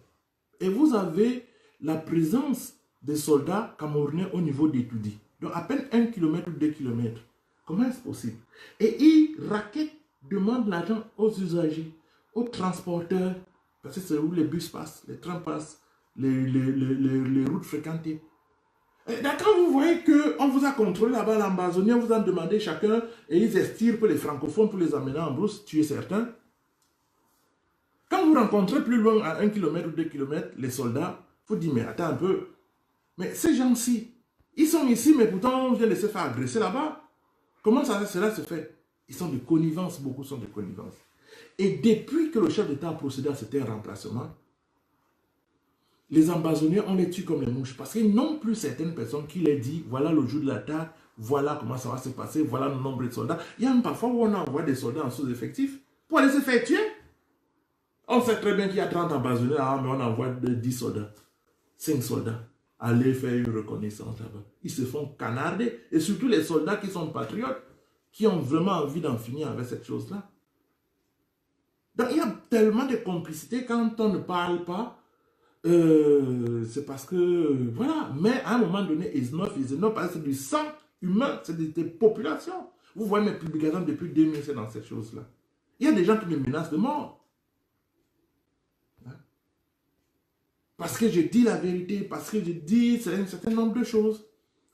Et vous avez la présence des soldats camerounais au niveau d'Etoudi. Donc à peine 1 km ou 2 km. Comment est-ce possible? Et ils raquettent, demandent l'argent aux usagers, aux transporteurs, parce que c'est où les bus passent, les trains passent, les routes fréquentées. Et quand vous voyez qu'on vous a contrôlé là-bas, l'ambazonien, vous en demandez chacun, et ils estirent pour les francophones pour les amener en brousse, tuer certains. Quand vous rencontrez plus loin, à 1 km ou 2 km, les soldats, vous dites, mais attends un peu, mais ces gens-ci, ils sont ici, mais pourtant on vient de se faire agresser là-bas. Comment cela se fait? Ils sont de connivence, beaucoup sont de connivence. Et depuis que le chef d'État a procédé à cet remplacement, les ambassoniens, on les tue comme les mouches. Parce qu'ils n'ont plus certaines personnes qui les disent, voilà le jour de l'attaque, voilà comment ça va se passer, voilà le nombre de soldats. Il y a même parfois où on envoie des soldats en sous-effectif pour aller se faire tuer. On sait très bien qu'il y a 30 ambassoniens là, mais on envoie 10 soldats, 5 soldats. Aller faire une reconnaissance là-bas. Ils se font canarder. Et surtout les soldats qui sont patriotes, qui ont vraiment envie d'en finir avec cette chose-là. Donc il y a tellement de complicité quand on ne parle pas. C'est parce que, voilà. Mais à un moment donné, it's enough, parce que c'est du sang humain, c'est des populations. Vous voyez mes publications depuis 2000, c'est dans cette chose-là. Il y a des gens qui me menacent de mort. Parce que je dis la vérité, parce que je dis un certain nombre de choses.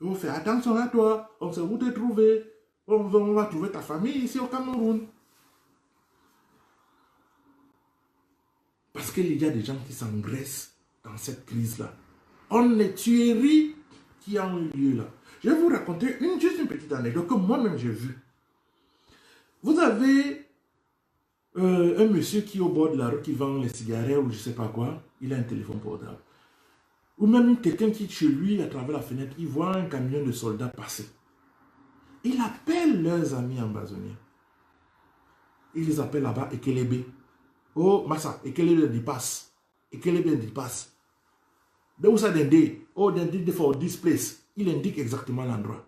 Il faut faire attention à toi, on sait où te trouver, on va trouver ta famille ici au Cameroun. Parce qu'il y a des gens qui s'engraissent dans cette crise-là. On les tueries qui ont eu lieu là. Je vais vous raconter juste une petite anecdote que moi-même j'ai vue. Vous avez un monsieur qui est au bord de la route, qui vend les cigarettes ou je ne sais pas quoi, il a un téléphone portable. Ou même quelqu'un qui, chez lui, à travers la fenêtre, il voit un camion de soldats passer. Il appelle leurs amis ambazoniens. Il les appelle là-bas, Ekelebe. Oh, Massa, Ekelebe dit passe. Ekelebe dit passe. De où ça d'Inde? Oh, d'Inde for this place. Il indique exactement l'endroit.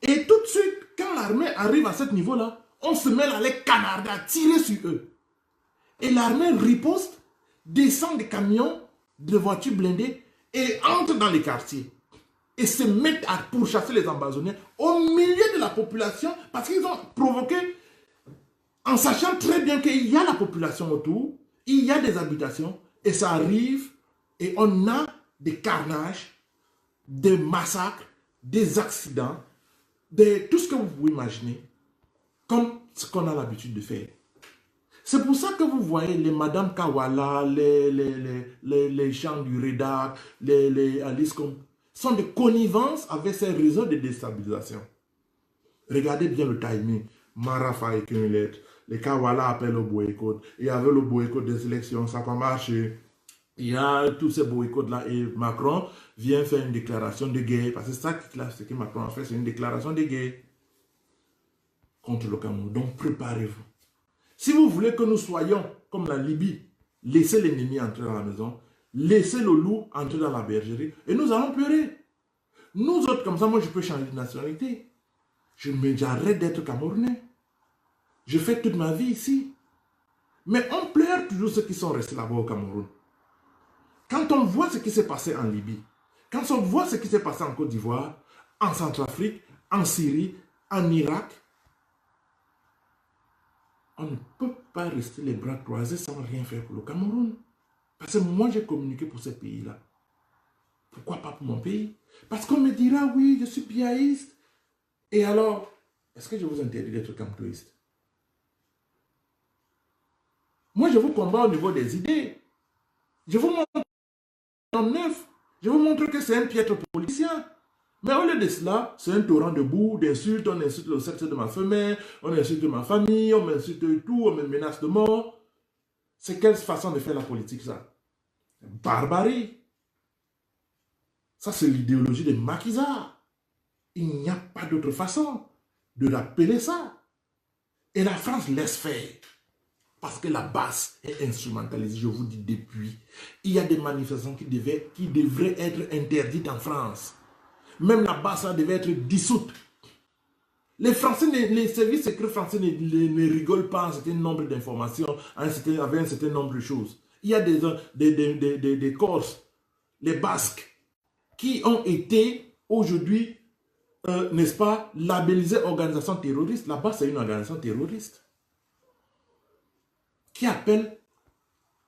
Et tout de suite, quand l'armée arrive à ce niveau-là, on se met à les canarder, à tirer sur eux. Et l'armée riposte, descend des camions, de voitures blindées, et entre dans les quartiers. Et se mettent à pourchasser les ambazoniens au milieu de la population, parce qu'ils ont provoqué, en sachant très bien qu'il y a la population autour, il y a des habitations, et ça arrive, et on a des carnages, des massacres, des accidents, tout ce que vous pouvez imaginer, comme ce qu'on a l'habitude de faire. C'est pour ça que vous voyez les Madame Kawala, les gens du Redak, les Alice comme sont de connivence avec ces réseaux de déstabilisation. Regardez bien le timing. Marafa écrit une lettre. Les Kawala appellent au boycott. Il y avait le boycott des élections, ça n'a pas marché. Il y a tous ces boycotts-là et Macron vient faire une déclaration de guerre. Parce que c'est ça ce que Macron a fait, c'est une déclaration de guerre contre le Cameroun. Donc préparez-vous. Si vous voulez que nous soyons comme la Libye, laissez l'ennemi entrer dans la maison, laisser le loup entrer dans la bergerie et nous allons pleurer. Nous autres, comme ça, moi, je peux changer de nationalité. J'arrête d'être Camerounais. Je fais toute ma vie ici. Mais on pleure toujours ceux qui sont restés là-bas au Cameroun. Quand on voit ce qui s'est passé en Libye, quand on voit ce qui s'est passé en Côte d'Ivoire, en Centrafrique, en Syrie, en Irak, on ne peut pas rester les bras croisés sans rien faire pour le Cameroun. Parce que moi, j'ai communiqué pour ces pays-là. Pourquoi pas pour mon pays? Parce qu'on me dira, oui, je suis piaïste. Et alors, est-ce que je vous interdis d'être camptoïste? Moi, je vous combats au niveau des idées. Je vous montre en neuf. Je vous montre que c'est un piètre politicien. Mais au lieu de cela, c'est un torrent de boue, d'insultes. On insulte le sexe de ma femelle, on insulte ma famille, on m'insulte tout, on me menace de mort. C'est quelle façon de faire la politique, ça? Barbarie. Ça, c'est l'idéologie de Macky Sall. Il n'y a pas d'autre façon de l'appeler ça. Et la France laisse faire. Parce que la base est instrumentalisée, je vous dis depuis. Il y a des manifestations qui devraient être interdites en France. Même la base là, devait être dissoute. Les Français, les services secrets français ne rigolent pas à un certain nombre d'informations, avec un certain nombre de choses. Il y a des Corses, les Basques, qui ont été aujourd'hui, n'est-ce pas, labellisés organisation terroriste. Là-bas, c'est une organisation terroriste qui appelle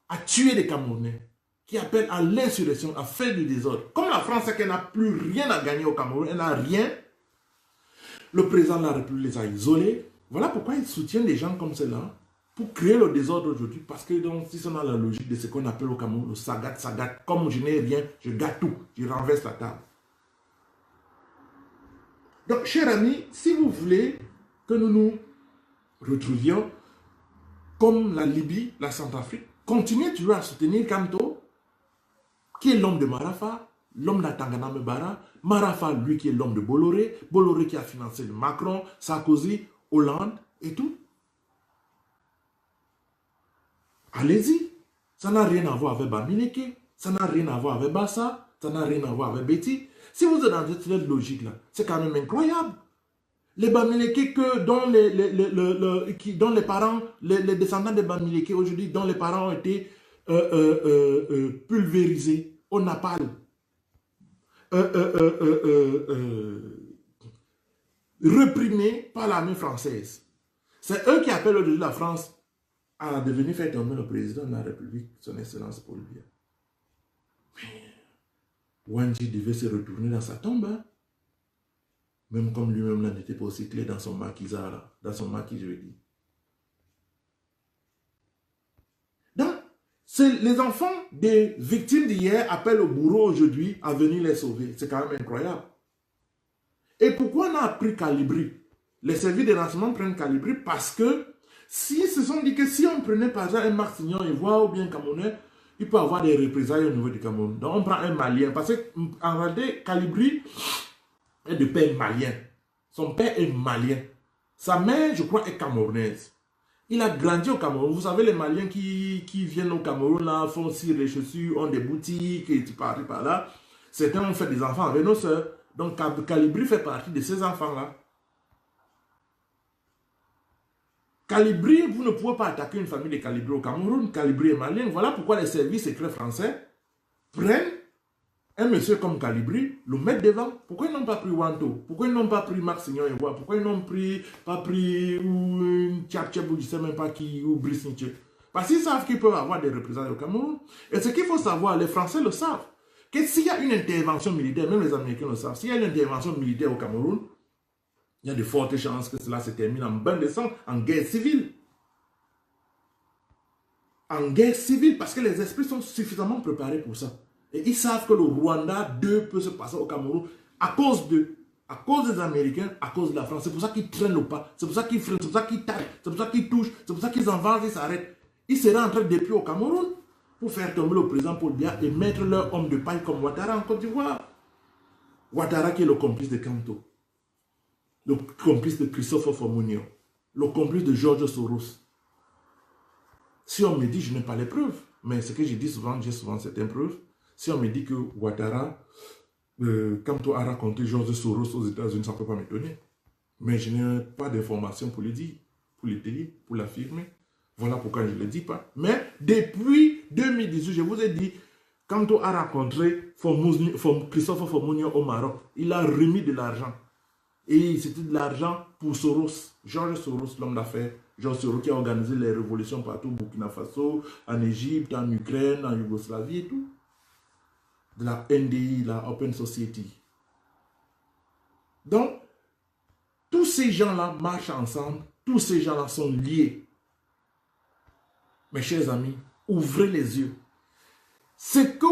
à tuer des Camerounais, qui appelle à l'insurrection, à faire du désordre. Comme la France sait qu'elle n'a plus rien à gagner au Cameroun, elle n'a rien, le président de la République les a isolés. Voilà pourquoi il soutient des gens comme cela, pour créer le désordre aujourd'hui, parce que donc, si c'est dans la logique de ce qu'on appelle au Cameroun, le sagat, comme je n'ai rien, je gâte tout, je renverse la table. Donc, chers amis, si vous voulez que nous nous retrouvions comme la Libye, la Centrafrique, continuez toujours à soutenir Kanto, qui est l'homme de Marafa, l'homme d'Atangana Mebara, Marafa, lui qui est l'homme de Bolloré, Bolloré qui a financé Macron, Sarkozy, Hollande et tout. Allez-y. Ça n'a rien à voir avec Bamileke, ça n'a rien à voir avec Bassa, ça n'a rien à voir avec Betty. Si vous êtes dans cette logique-là, c'est quand même incroyable. Les Bamileke dont les parents, les descendants de Bamileke aujourd'hui, dont les parents ont été pulvérisés au napalm, reprimés par l'armée française. C'est eux qui appellent aujourd'hui la France à devenir faire tomber le président de la République, son excellence Paul Biya. Mais Wandji devait se retourner dans sa tombe, hein? Même comme lui-même n'était pas aussi clair dans son maquisard, là, dans son maquis, je veux dire. Donc, les enfants des victimes d'hier appellent au bourreau aujourd'hui à venir les sauver. C'est quand même incroyable. Et pourquoi on a pris Calibri? Les services de renseignement prennent Calibri parce que si se sont dit que si on prenait par exemple un Martignan Ivoire ou bien Camerounais, il peut avoir des représailles au niveau du Cameroun. Donc on prend un Malien. Parce qu'en réalité, Calibri est de père malien. Son père est malien. Sa mère, je crois, est camerounaise. Il a grandi au Cameroun. Vous savez, les Maliens qui viennent au Cameroun, là, font cirer les chaussures, ont des boutiques, et par là. Certains ont fait des enfants avec nos soeurs. Donc Calibri fait partie de ces enfants-là. Calibri, vous ne pouvez pas attaquer une famille de Calibri au Cameroun. Calibri est malien. Voilà pourquoi les services secrets français prennent un monsieur comme Calibri, le mettent devant. Pourquoi ils n'ont pas pris Wanto? Pourquoi ils n'ont pas pris Martignan et Bois? Pourquoi ils n'ont pas pris ou Tchap-Tchap ou je ne sais même pas qui, ou Brice Nietzsche? Parce qu'ils savent qu'ils peuvent avoir des représentants au Cameroun. Et ce qu'il faut savoir, les Français le savent, que s'il y a une intervention militaire, même les Américains le savent, s'il y a une intervention militaire au Cameroun, il y a de fortes chances que cela se termine en bain de sang, en guerre civile. En guerre civile, parce que les esprits sont suffisamment préparés pour ça. Et ils savent que le Rwanda 2 peut se passer au Cameroun à cause d'eux, à cause des Américains, à cause de la France. C'est pour ça qu'ils traînent le pas, c'est pour ça qu'ils freinent, c'est pour ça qu'ils tapent, c'est pour ça qu'ils touchent, c'est pour ça qu'ils avancent et s'arrêtent. Ils seraient en train depuis au Cameroun pour faire tomber le président Paul Biya et mettre leur homme de paille comme Ouattara en Côte d'Ivoire. Ouattara qui est le complice de Kanto, le complice de Christophe Fomunio, le complice de George Soros. Si on me dit, je n'ai pas les preuves. Mais ce que je dis souvent, j'ai souvent cette preuve. Si on me dit que Ouattara, quand on a raconté George Soros aux États-Unis, ça ne peut pas m'étonner. Mais je n'ai pas d'informations pour le dire, pour le dire, pour l'affirmer. Voilà pourquoi je ne le dis pas. Mais depuis 2018, je vous ai dit, quand on a rencontré Christophe Fomounio au Maroc, il a remis de l'argent. Et c'était de l'argent pour Soros, George Soros, l'homme d'affaires. George Soros qui a organisé les révolutions partout, au Burkina Faso, en Égypte, en Ukraine, en Yougoslavie et tout. De la NDI, la Open Society. Donc, tous ces gens-là marchent ensemble, tous ces gens-là sont liés. Mes chers amis, ouvrez les yeux. Ce que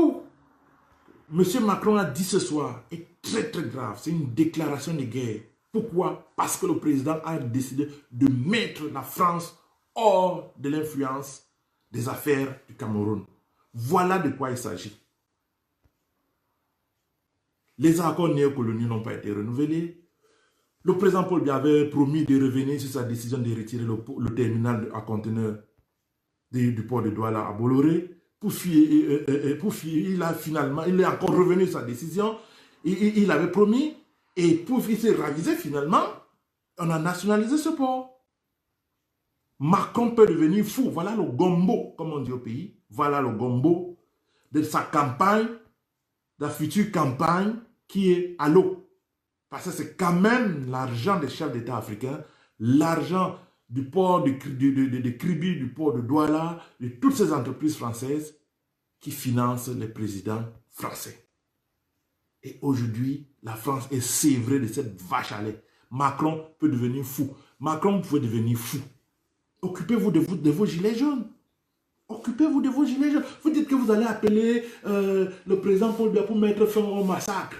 M. Macron a dit ce soir est très très grave. C'est une déclaration de guerre. Pourquoi? Parce que le président a décidé de mettre la France hors de l'influence des affaires du Cameroun. Voilà de quoi il s'agit. Les accords néocoloniaux n'ont pas été renouvelés. Le président Paul Biya avait promis de revenir sur sa décision de retirer le terminal à conteneurs du port de Douala à Bolloré. Il est encore revenu sur sa décision. Il avait promis. Et il s'est ravisé finalement. On a nationalisé ce port. Macron peut devenir fou. Voilà le gombo, comme on dit au pays. Voilà le gombo de sa campagne, de la future campagne qui est à l'eau. Parce que c'est quand même l'argent des chefs d'État africains, l'argent du port de Kribi, du port de Douala, de toutes ces entreprises françaises qui financent les présidents français. Et aujourd'hui, la France est sévrée de cette vache à lait. Macron peut devenir fou. Macron peut devenir fou. Occupez-vous de vos gilets jaunes. Occupez-vous de vos gilets jaunes. Vous dites que vous allez appeler le président Paul Biya pour mettre fin au massacre.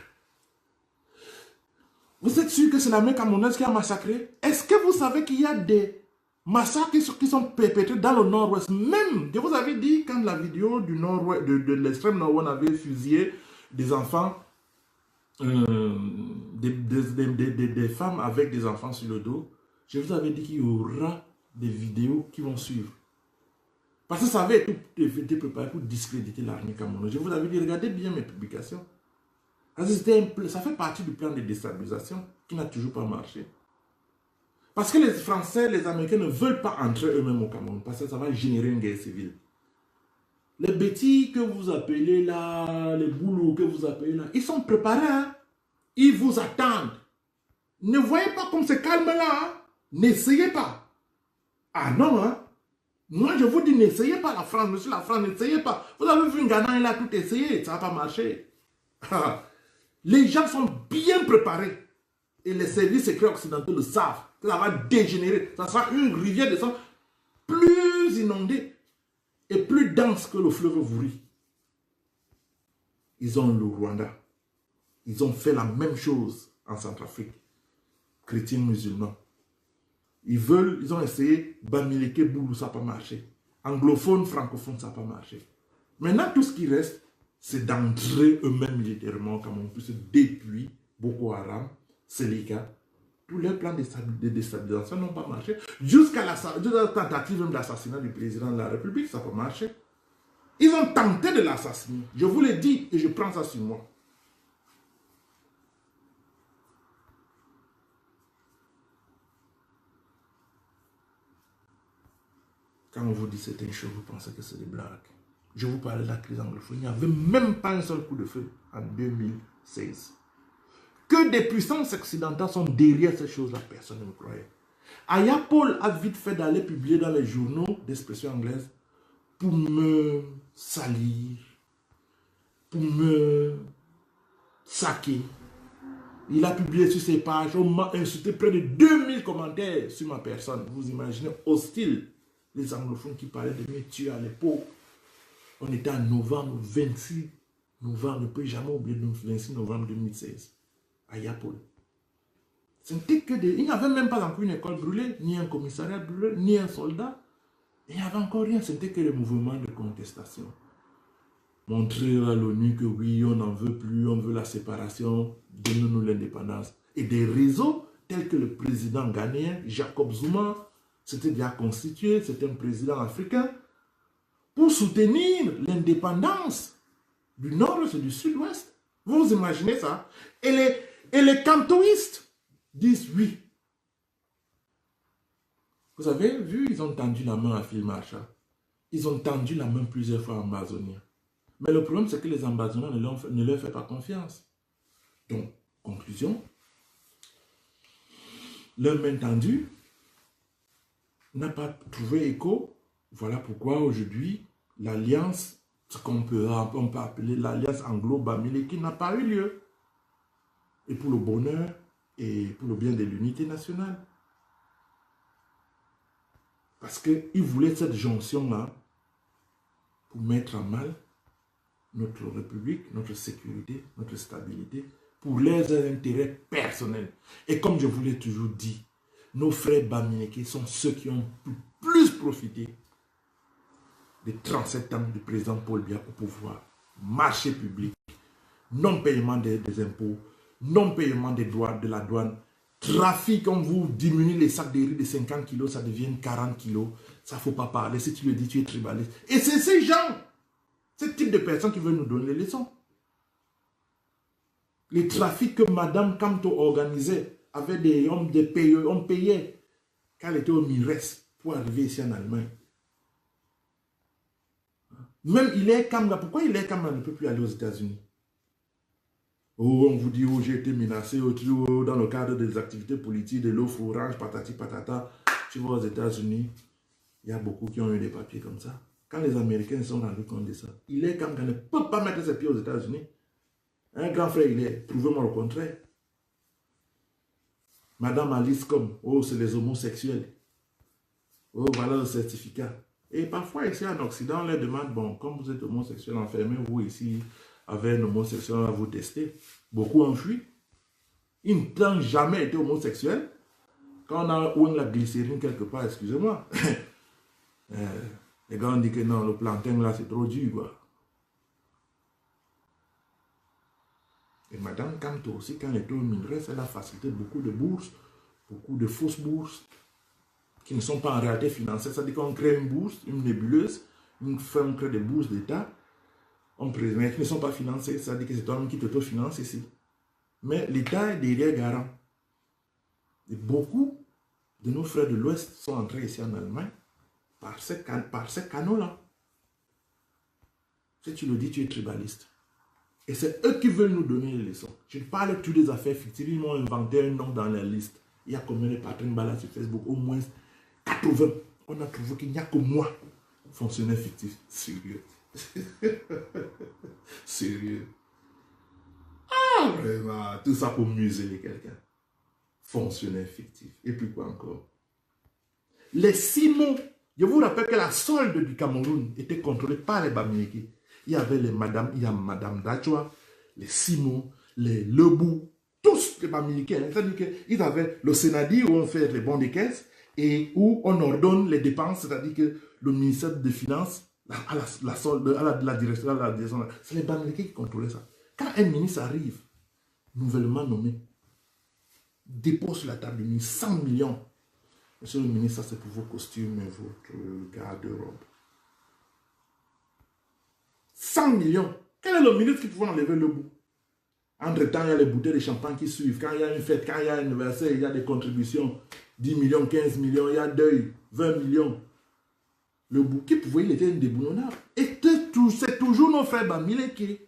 Vous êtes sûr que c'est l'armée camerounaise qui a massacré? Est-ce que vous savez qu'il y a des massacres qui sont perpétrés dans le nord-ouest? Même, je vous avais dit, quand la vidéo du nord-ouest, de l'extrême nord-ouest, on avait fusillé des enfants, des femmes avec des enfants sur le dos, je vous avais dit qu'il y aura des vidéos qui vont suivre. Parce que ça avait été préparé pour discréditer l'armée camerounaise. Je vous avais dit, regardez bien mes publications. Ça fait partie du plan de déstabilisation qui n'a toujours pas marché. Parce que les Français, les Américains ne veulent pas entrer eux-mêmes au Cameroun. Parce que ça va générer une guerre civile. Les bêtis que vous appelez là, les boulots que vous appelez là, ils sont préparés. Hein? Ils vous attendent. Ne voyez pas comme c'est calme là. Hein? N'essayez pas. Ah non, hein? Moi je vous dis, n'essayez pas la France, monsieur la France, n'essayez pas. Vous avez vu une Ghana, il a tout essayé, ça n'a pas marché. Les gens sont bien préparés. Et les services secrets occidentaux le savent. Ça va dégénérer. Ça sera une rivière de sang plus inondée et plus dense que le fleuve Vouri. Ils ont le Rwanda. Ils ont fait la même chose en Centrafrique. Chrétiens musulmans. Ils ont essayé Bamileke Boulou, ça n'a pas marché. Anglophone, francophone, ça n'a pas marché. Maintenant, tout ce qui reste, c'est d'entrer eux-mêmes militairement au Cameroun, puisque depuis Boko Haram, Selika, tous les plans de déstabilisation n'ont pas marché. Jusqu'à la tentative d'assassinat du président de la République, ça n'a pas marché. Ils ont tenté de l'assassiner. Je vous l'ai dit et je prends ça sur moi. Quand on vous dit certaines choses, vous pensez que c'est des blagues. Je vous parlais de la crise anglophone. Il n'y avait même pas un seul coup de feu en 2016. Que des puissances occidentales sont derrière ces choses-là, personne ne me croyait. Aya Paul a vite fait d'aller publier dans les journaux d'expression anglaise pour me salir, pour me saquer. Il a publié sur ses pages, on m'a insulté près de 2000 commentaires sur ma personne. Vous imaginez, hostile, les anglophones qui parlaient de me tuer à l'époque. On était en novembre, 26 novembre, je ne peux jamais oublier le 26 novembre 2016, à Yapol. Il n'y avait même pas encore une école brûlée, ni un commissariat brûlé, ni un soldat. Il n'y avait encore rien, c'était que le mouvement de contestation. Montrer à l'ONU que oui, on n'en veut plus, on veut la séparation, donnez-nous l'indépendance. Et des réseaux tels que le président ghanéen, Jacob Zuma, c'était déjà constitué, c'était un président africain, pour soutenir l'indépendance du nord et du sud-ouest. Vous imaginez ça? Et les cantoïstes disent oui. Vous avez vu, ils ont tendu la main à Phil Marshall. Ils ont tendu la main plusieurs fois à Amazonia. Mais le problème, c'est que les Amazoniens ne leur font pas confiance. Donc, conclusion, leur main tendue n'a pas trouvé écho. Voilà pourquoi aujourd'hui, l'alliance, ce qu'on peut appeler l'alliance anglo-bamileke, n'a pas eu lieu. Et pour le bonheur et pour le bien de l'unité nationale. Parce qu'ils voulaient cette jonction-là pour mettre à mal notre République, notre sécurité, notre stabilité, pour leurs intérêts personnels. Et comme je vous l'ai toujours dit, nos frères bamileke sont ceux qui ont plus profité des 37 ans du président Paul Biya au pouvoir. Marché public, non-paiement des impôts, non-paiement des droits de la douane, trafic, on vous diminue les sacs de riz de 50 kilos, ça devient 40 kilos. Ça ne faut pas parler. Si tu le dis, tu es tribaliste. Et c'est ces gens, ce type de personnes qui veulent nous donner les leçons. Les trafics que Madame Kamto organisait avec des hommes de payeurs, on payait quand elle était au MIRES pour arriver ici en Allemagne. Même Hilaire Kamga, pourquoi Hilaire Kamga ne peut plus aller aux États-Unis? Oh, on vous dit, oh, j'ai été menacé dans le cadre des activités politiques, de l'offre orange, patati patata. Tu vas aux États-Unis, il y a beaucoup qui ont eu des papiers comme ça. Quand les Américains se sont rendus compte de ça, Hilaire Kamga ne peut pas mettre ses pieds aux États-Unis. Un grand frère, il est, prouvez-moi le contraire. Madame Alice comme, oh, c'est les homosexuels. Oh, voilà le certificat. Et parfois, ici en Occident, on leur demande, bon, comme vous êtes homosexuel, enfermez-vous ici avec un homosexuel à vous tester. Beaucoup ont fui. Ils n'ont jamais été homosexuels. Quand on a ou la glycérine quelque part, excusez-moi. Les gars ont dit que non, le plantain là, c'est trop dur, quoi. Et Madame Kamto aussi, quand elle était au MINRES, elle a facilité beaucoup de bourses, beaucoup de fausses bourses, qui ne sont pas en réalité financées. C'est-à-dire qu'on crée une bourse, une nébuleuse, une firme crée des bourses d'État, on présente, qui ne sont pas financées. C'est-à-dire que c'est toi-même qui t'auto-finance ici. Mais l'État est derrière garant. Et beaucoup de nos frères de l'Ouest sont entrés ici en Allemagne par ces canaux-là. Si tu le dis, tu es tribaliste. Et c'est eux qui veulent nous donner les leçons. Je parle de toutes les affaires fictives. Ils m'ont inventé un nom dans la liste. Il y a combien de patrons balades sur Facebook? Au moins 80. On a trouvé qu'il n'y a que moi, fonctionnaire fictif. Sérieux. Sérieux. Ah, vraiment. Tout ça pour museler quelqu'un. Fonctionnaire fictif. Et puis quoi encore? Les 6 mots. Je vous rappelle que la solde du Cameroun était contrôlée par les Bamileke. Il y avait il y a Madame Dachwa, les Simo, les Lebou, tous les Bamileke. C'est-à-dire qu'ils avaient le Sénadi où on fait les bons des caisses et où on ordonne les dépenses, c'est-à-dire que le ministère des Finances, la direction, c'est les Bamileke qui contrôlaient ça. Quand un ministre arrive, nouvellement nommé, dépose sur la table du ministre 100 millions. Monsieur le ministre, ça c'est pour vos costumes et votre garde-robe. 100 millions. Quel est le ministre qui pouvait enlever le bout? Entre-temps, il y a les bouteilles de champagne qui suivent. Quand il y a une fête, quand il y a un anniversaire, il y a des contributions. 10 millions, 15 millions, il y a deuil, 20 millions. Le bout qui pouvait, il était indéboulonnable. Et c'est toujours nos frères Bamileke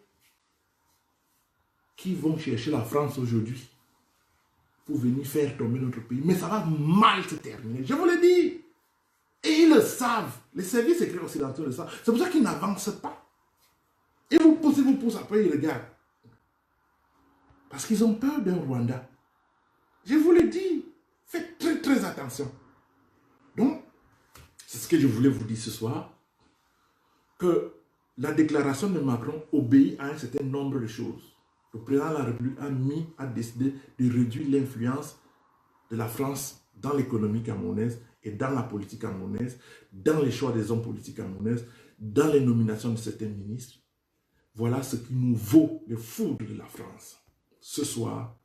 qui vont chercher la France aujourd'hui pour venir faire tomber notre pays. Mais ça va mal se terminer. Je vous l'ai dit. Et ils le savent. Les services secrets occidentaux le savent. C'est pour ça qu'ils n'avancent pas. Et vous poussez, après ils regardent. Parce qu'ils ont peur d'un Rwanda. Je vous l'ai dit. Faites très très attention. Donc, c'est ce que je voulais vous dire ce soir. Que la déclaration de Macron obéit à un certain nombre de choses. Le président de la République a décidé de réduire l'influence de la France dans l'économie camerounaise et dans la politique camerounaise, dans les choix des hommes politiques camerounaises, dans les nominations de certains ministres. Voilà ce qui nous vaut le foudre de la France. Ce soir,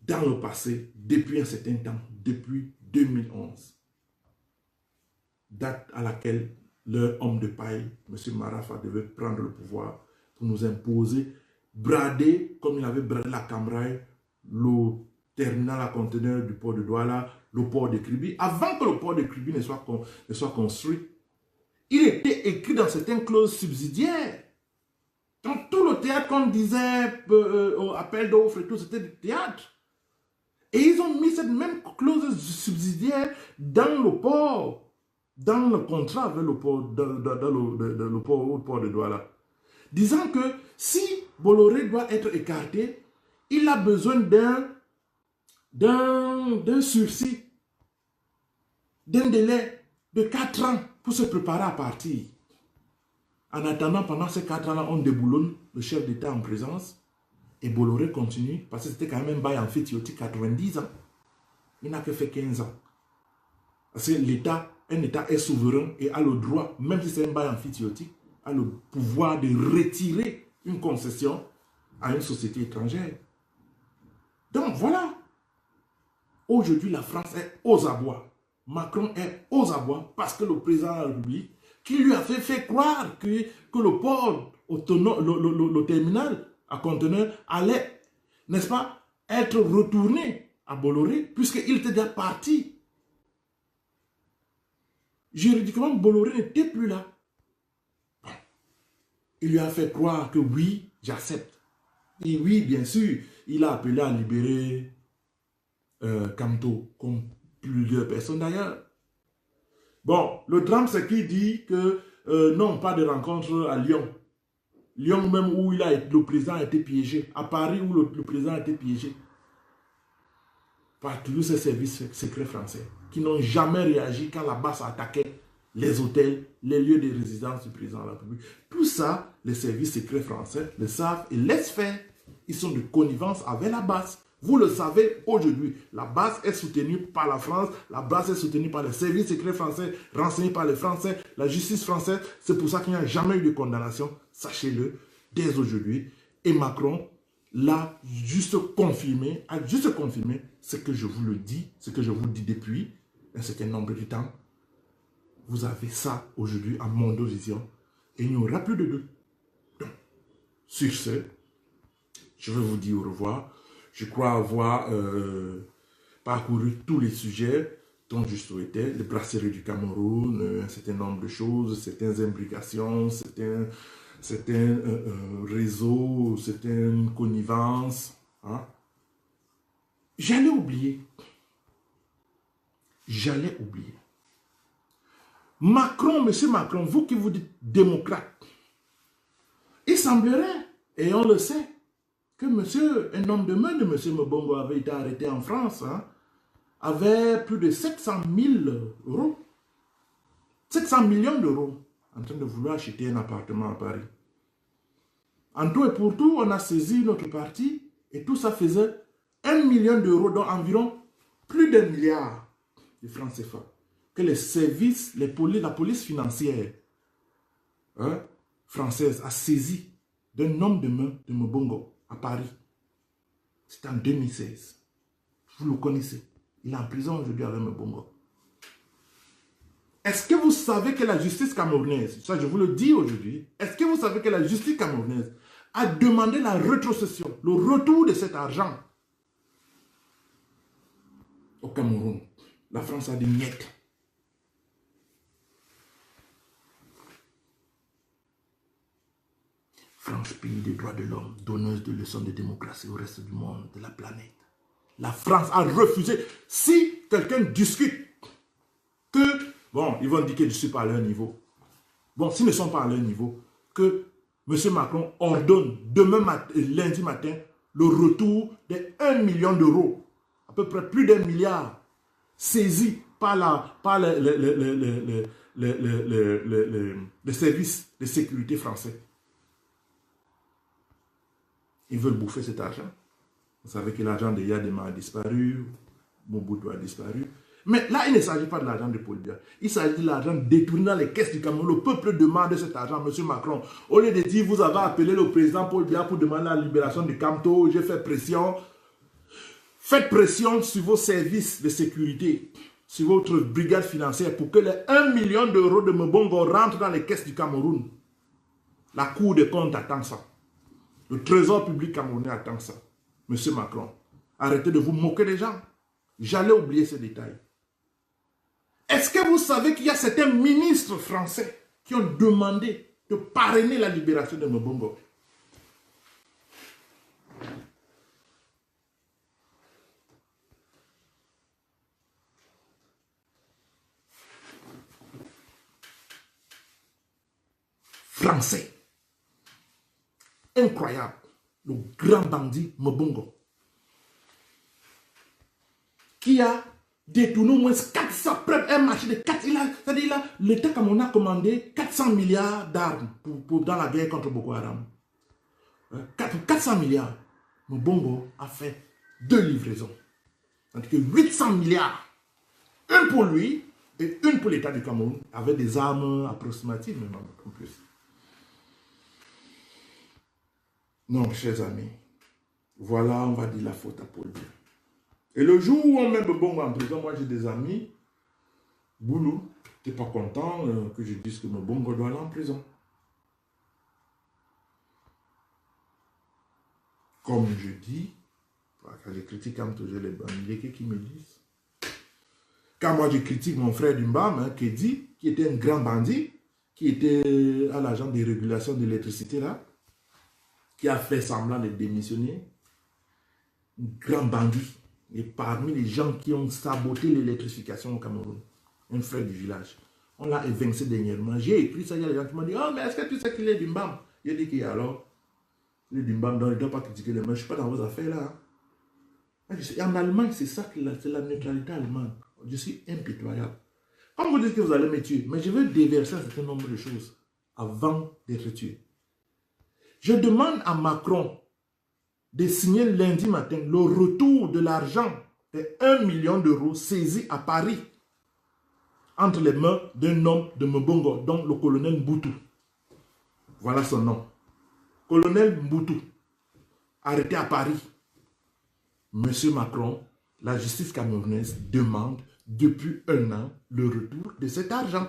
dans le passé, depuis un certain temps, depuis 2011, date à laquelle leur homme de paille, M. Marafa, devait prendre le pouvoir pour nous imposer, brader, comme il avait bradé la Camraille, le terminal à conteneurs du port de Douala, le port de Kribi. Avant que le port de Kribi ne soit construit, il était écrit dans certaines clauses subsidiaires. Dans tout le théâtre qu'on disait, appel d'offres et tout, c'était du théâtre. Et ils ont mis cette même clause subsidiaire dans le port, dans le contrat avec le port, dans le port de Douala. Disant que si Bolloré doit être écarté, il a besoin d'un sursis, d'un délai de 4 ans pour se préparer à partir. En attendant, pendant ces 4 ans-là, on déboulonne le chef d'État en présence et Bolloré continue, parce que c'était quand même un bail amphithéotique 90 ans. Il n'a que fait 15 ans. Parce que un État est souverain et a le droit, même si c'est un bail amphithéotique, a le pouvoir de retirer une concession à une société étrangère. Donc voilà. Aujourd'hui, la France est aux abois. Macron est aux abois parce que le président de la République, qui lui a fait croire que le port autonome, le terminal à conteneurs allait, n'est-ce pas, être retourné à Bolloré, puisqu'il était déjà parti. Juridiquement, Bolloré n'était plus là. Il lui a fait croire que oui, j'accepte. Et oui, bien sûr, il a appelé à libérer Camto, comme plusieurs personnes d'ailleurs. Bon, le drame, c'est qu'il dit que non, pas de rencontre à Lyon. Lyon même où le président a été piégé. À Paris où le président a été piégé. Par tous ces services secrets français qui n'ont jamais réagi quand la base attaquait les hôtels, les lieux de résidence du président de la République. Tout ça, les services secrets français le savent et laissent faire. Ils sont de connivence avec la base. Vous le savez aujourd'hui, la base est soutenue par la France, la base est soutenue par les services secrets français, renseignés par les Français, la justice française. C'est pour ça qu'il n'y a jamais eu de condamnation, sachez-le, dès aujourd'hui. Et Macron l'a juste confirmé, ce que je vous le dis, ce que je vous dis depuis un certain nombre de temps. Vous avez ça aujourd'hui en Mondovision et il n'y aura plus de doute. Donc, sur ce, je vais vous dire au revoir. Je crois avoir parcouru tous les sujets dont je souhaitais, les brasseries du Cameroun, un certain nombre de choses, certaines imbrications, certains réseaux, certaines connivences. Hein. J'allais oublier. Macron, monsieur Macron, vous qui vous dites démocrate, il semblerait, et on le sait, que un homme de main de monsieur Mbongo avait été arrêté en France, hein, avait plus de 700 000 euros, 700 millions d'euros, en train de vouloir acheter un appartement à Paris. En tout et pour tout, on a saisi notre parti, et tout ça faisait 1 million d'euros, dont environ plus d'1 milliard de francs CFA, que les services, la police financière française a saisi d'un homme de main de Mbongo à Paris. C'était en 2016. Vous le connaissez. Il est en prison aujourd'hui avec Mbongo. Est-ce que vous savez que la justice camerounaise, ça je vous le dis aujourd'hui, est-ce que vous savez que la justice camerounaise a demandé la rétrocession, le retour de cet argent au Cameroun? La France a dit niet. France, pays des droits de l'homme, donneuse de leçons de démocratie au reste du monde, de la planète. La France a refusé. Si quelqu'un discute que, bon, ils vont dire que je ne suis pas à leur niveau. Bon, s'ils ne sont pas à leur niveau, que M. Macron ordonne demain lundi matin le retour de 1 million d'euros, à peu près plus d'1 milliard, saisis par les services de sécurité français. Ils veulent bouffer cet argent. Vous savez que l'argent de Yadema a disparu, Mobutu a disparu. Mais là, il ne s'agit pas de l'argent de Paul Biya. Il s'agit de l'argent détourné dans les caisses du Cameroun. Le peuple demande cet argent, M. Macron. Au lieu de dire, vous avez appelé le président Paul Biya pour demander la libération du Camto, j'ai fait pression. Faites pression sur vos services de sécurité. sur votre brigade financière pour que les 1 million d'euros de Mbongo rentrent dans les caisses du Cameroun. La Cour des comptes attend ça. Le trésor public camerounais attend ça. Monsieur Macron, arrêtez de vous moquer des gens. J'allais oublier ce détail. Est-ce que vous savez qu'il y a certains ministres français qui ont demandé de parrainer la libération de Mbongo? Français. Incroyable. Le grand bandit Mbongo. Qui a détourné au moins 400, un marché de 4, c'est-à-dire l'État Cameroun a commandé 400 milliards d'armes dans la guerre contre Boko Haram. 400 milliards. Mbongo a fait 2 livraisons. C'est-à-dire que 800 milliards. Une pour lui et une pour l'État du Cameroun, avec des armes approximatives, même en plus. Non, chers amis, voilà, on va dire la faute à Paul Biya. Et le jour où on met Mbongo en prison, moi j'ai des amis, Boulou, t'es pas content que je dise que Mbongo doit aller en prison. Comme je dis, quand je critique quand j'ai les bandits qui me disent. Quand moi je critique mon frère Dumbam, qui était un grand bandit, qui était à l'agent de régulation de l'électricité là, qui a fait semblant de démissionner, un grand bandit, et parmi les gens qui ont saboté l'électrification au Cameroun, un frère du village. On l'a évincé dernièrement. J'ai écrit ça, il y a des gens qui m'ont dit, oh, mais est-ce que tu sais qu'il est Dumbam? J'ai dit qu'il y a alors, il est Dumbam, donc il ne doit pas critiquer les mains, je ne suis pas dans vos affaires là. En Allemagne, c'est ça, c'est la neutralité allemande. Je suis impitoyable. Comme vous dites que vous allez me tuer, mais je veux déverser un certain nombre de choses avant d'être tué. Je demande à Macron de signer lundi matin le retour de l'argent de 1 million d'euros saisi à Paris entre les mains d'un homme de Mbongo, dont le colonel Mboutou. Voilà son nom. Colonel Mboutou, arrêté à Paris. Monsieur Macron, la justice camerounaise demande depuis 1 an le retour de cet argent.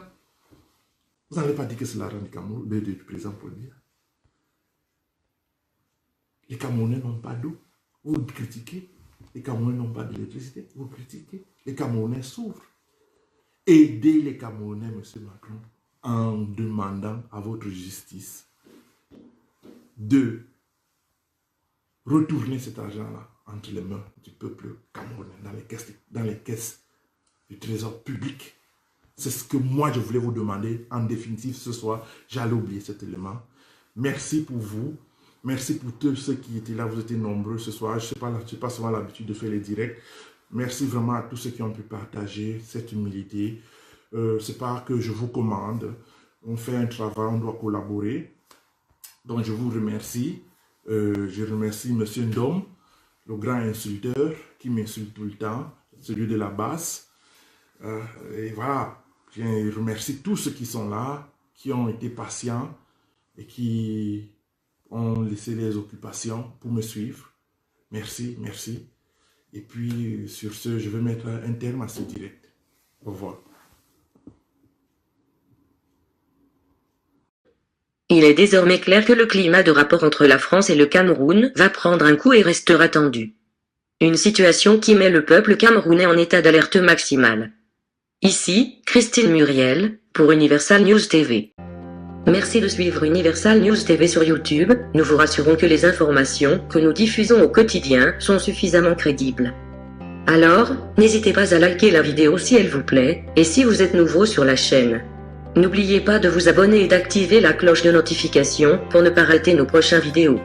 Vous n'avez pas dit que c'est l'argent du Cameroun, du président Paul Biya. Les Camerounais n'ont pas d'eau. Vous critiquez. Les Camerounais n'ont pas d'électricité. Vous critiquez. Les Camerounais souffrent. Aidez les Camerounais, monsieur Macron, en demandant à votre justice de retourner cet argent-là entre les mains du peuple camerounais, dans les caisses du trésor public. C'est ce que moi je voulais vous demander. En définitive, ce soir, j'allais oublier cet élément. Merci pour vous. Merci pour tous ceux qui étaient là. Vous étiez nombreux ce soir. Je n'ai pas souvent l'habitude de faire les directs. Merci vraiment à tous ceux qui ont pu partager cette humilité. C'est pas que je vous commande. On fait un travail, on doit collaborer. Donc je vous remercie. Je remercie M. Ndom, le grand insulteur qui m'insulte tout le temps, celui de la basse. Et voilà, je remercie tous ceux qui sont là, qui ont été patients et qui ont laissé les occupations pour me suivre. Merci, merci. Et puis, sur ce, je vais mettre un terme à ce direct. Au revoir.
Il est désormais clair que le climat de rapport entre la France et le Cameroun va prendre un coup et restera tendu. Une situation qui met le peuple camerounais en état d'alerte maximale. Ici, Christine Muriel, pour Universal News TV. Merci de suivre Universal News TV sur YouTube, nous vous rassurons que les informations que nous diffusons au quotidien sont suffisamment crédibles. Alors, n'hésitez pas à liker la vidéo si elle vous plaît, et si vous êtes nouveau sur la chaîne. N'oubliez pas de vous abonner et d'activer la cloche de notification pour ne pas rater nos prochaines vidéos.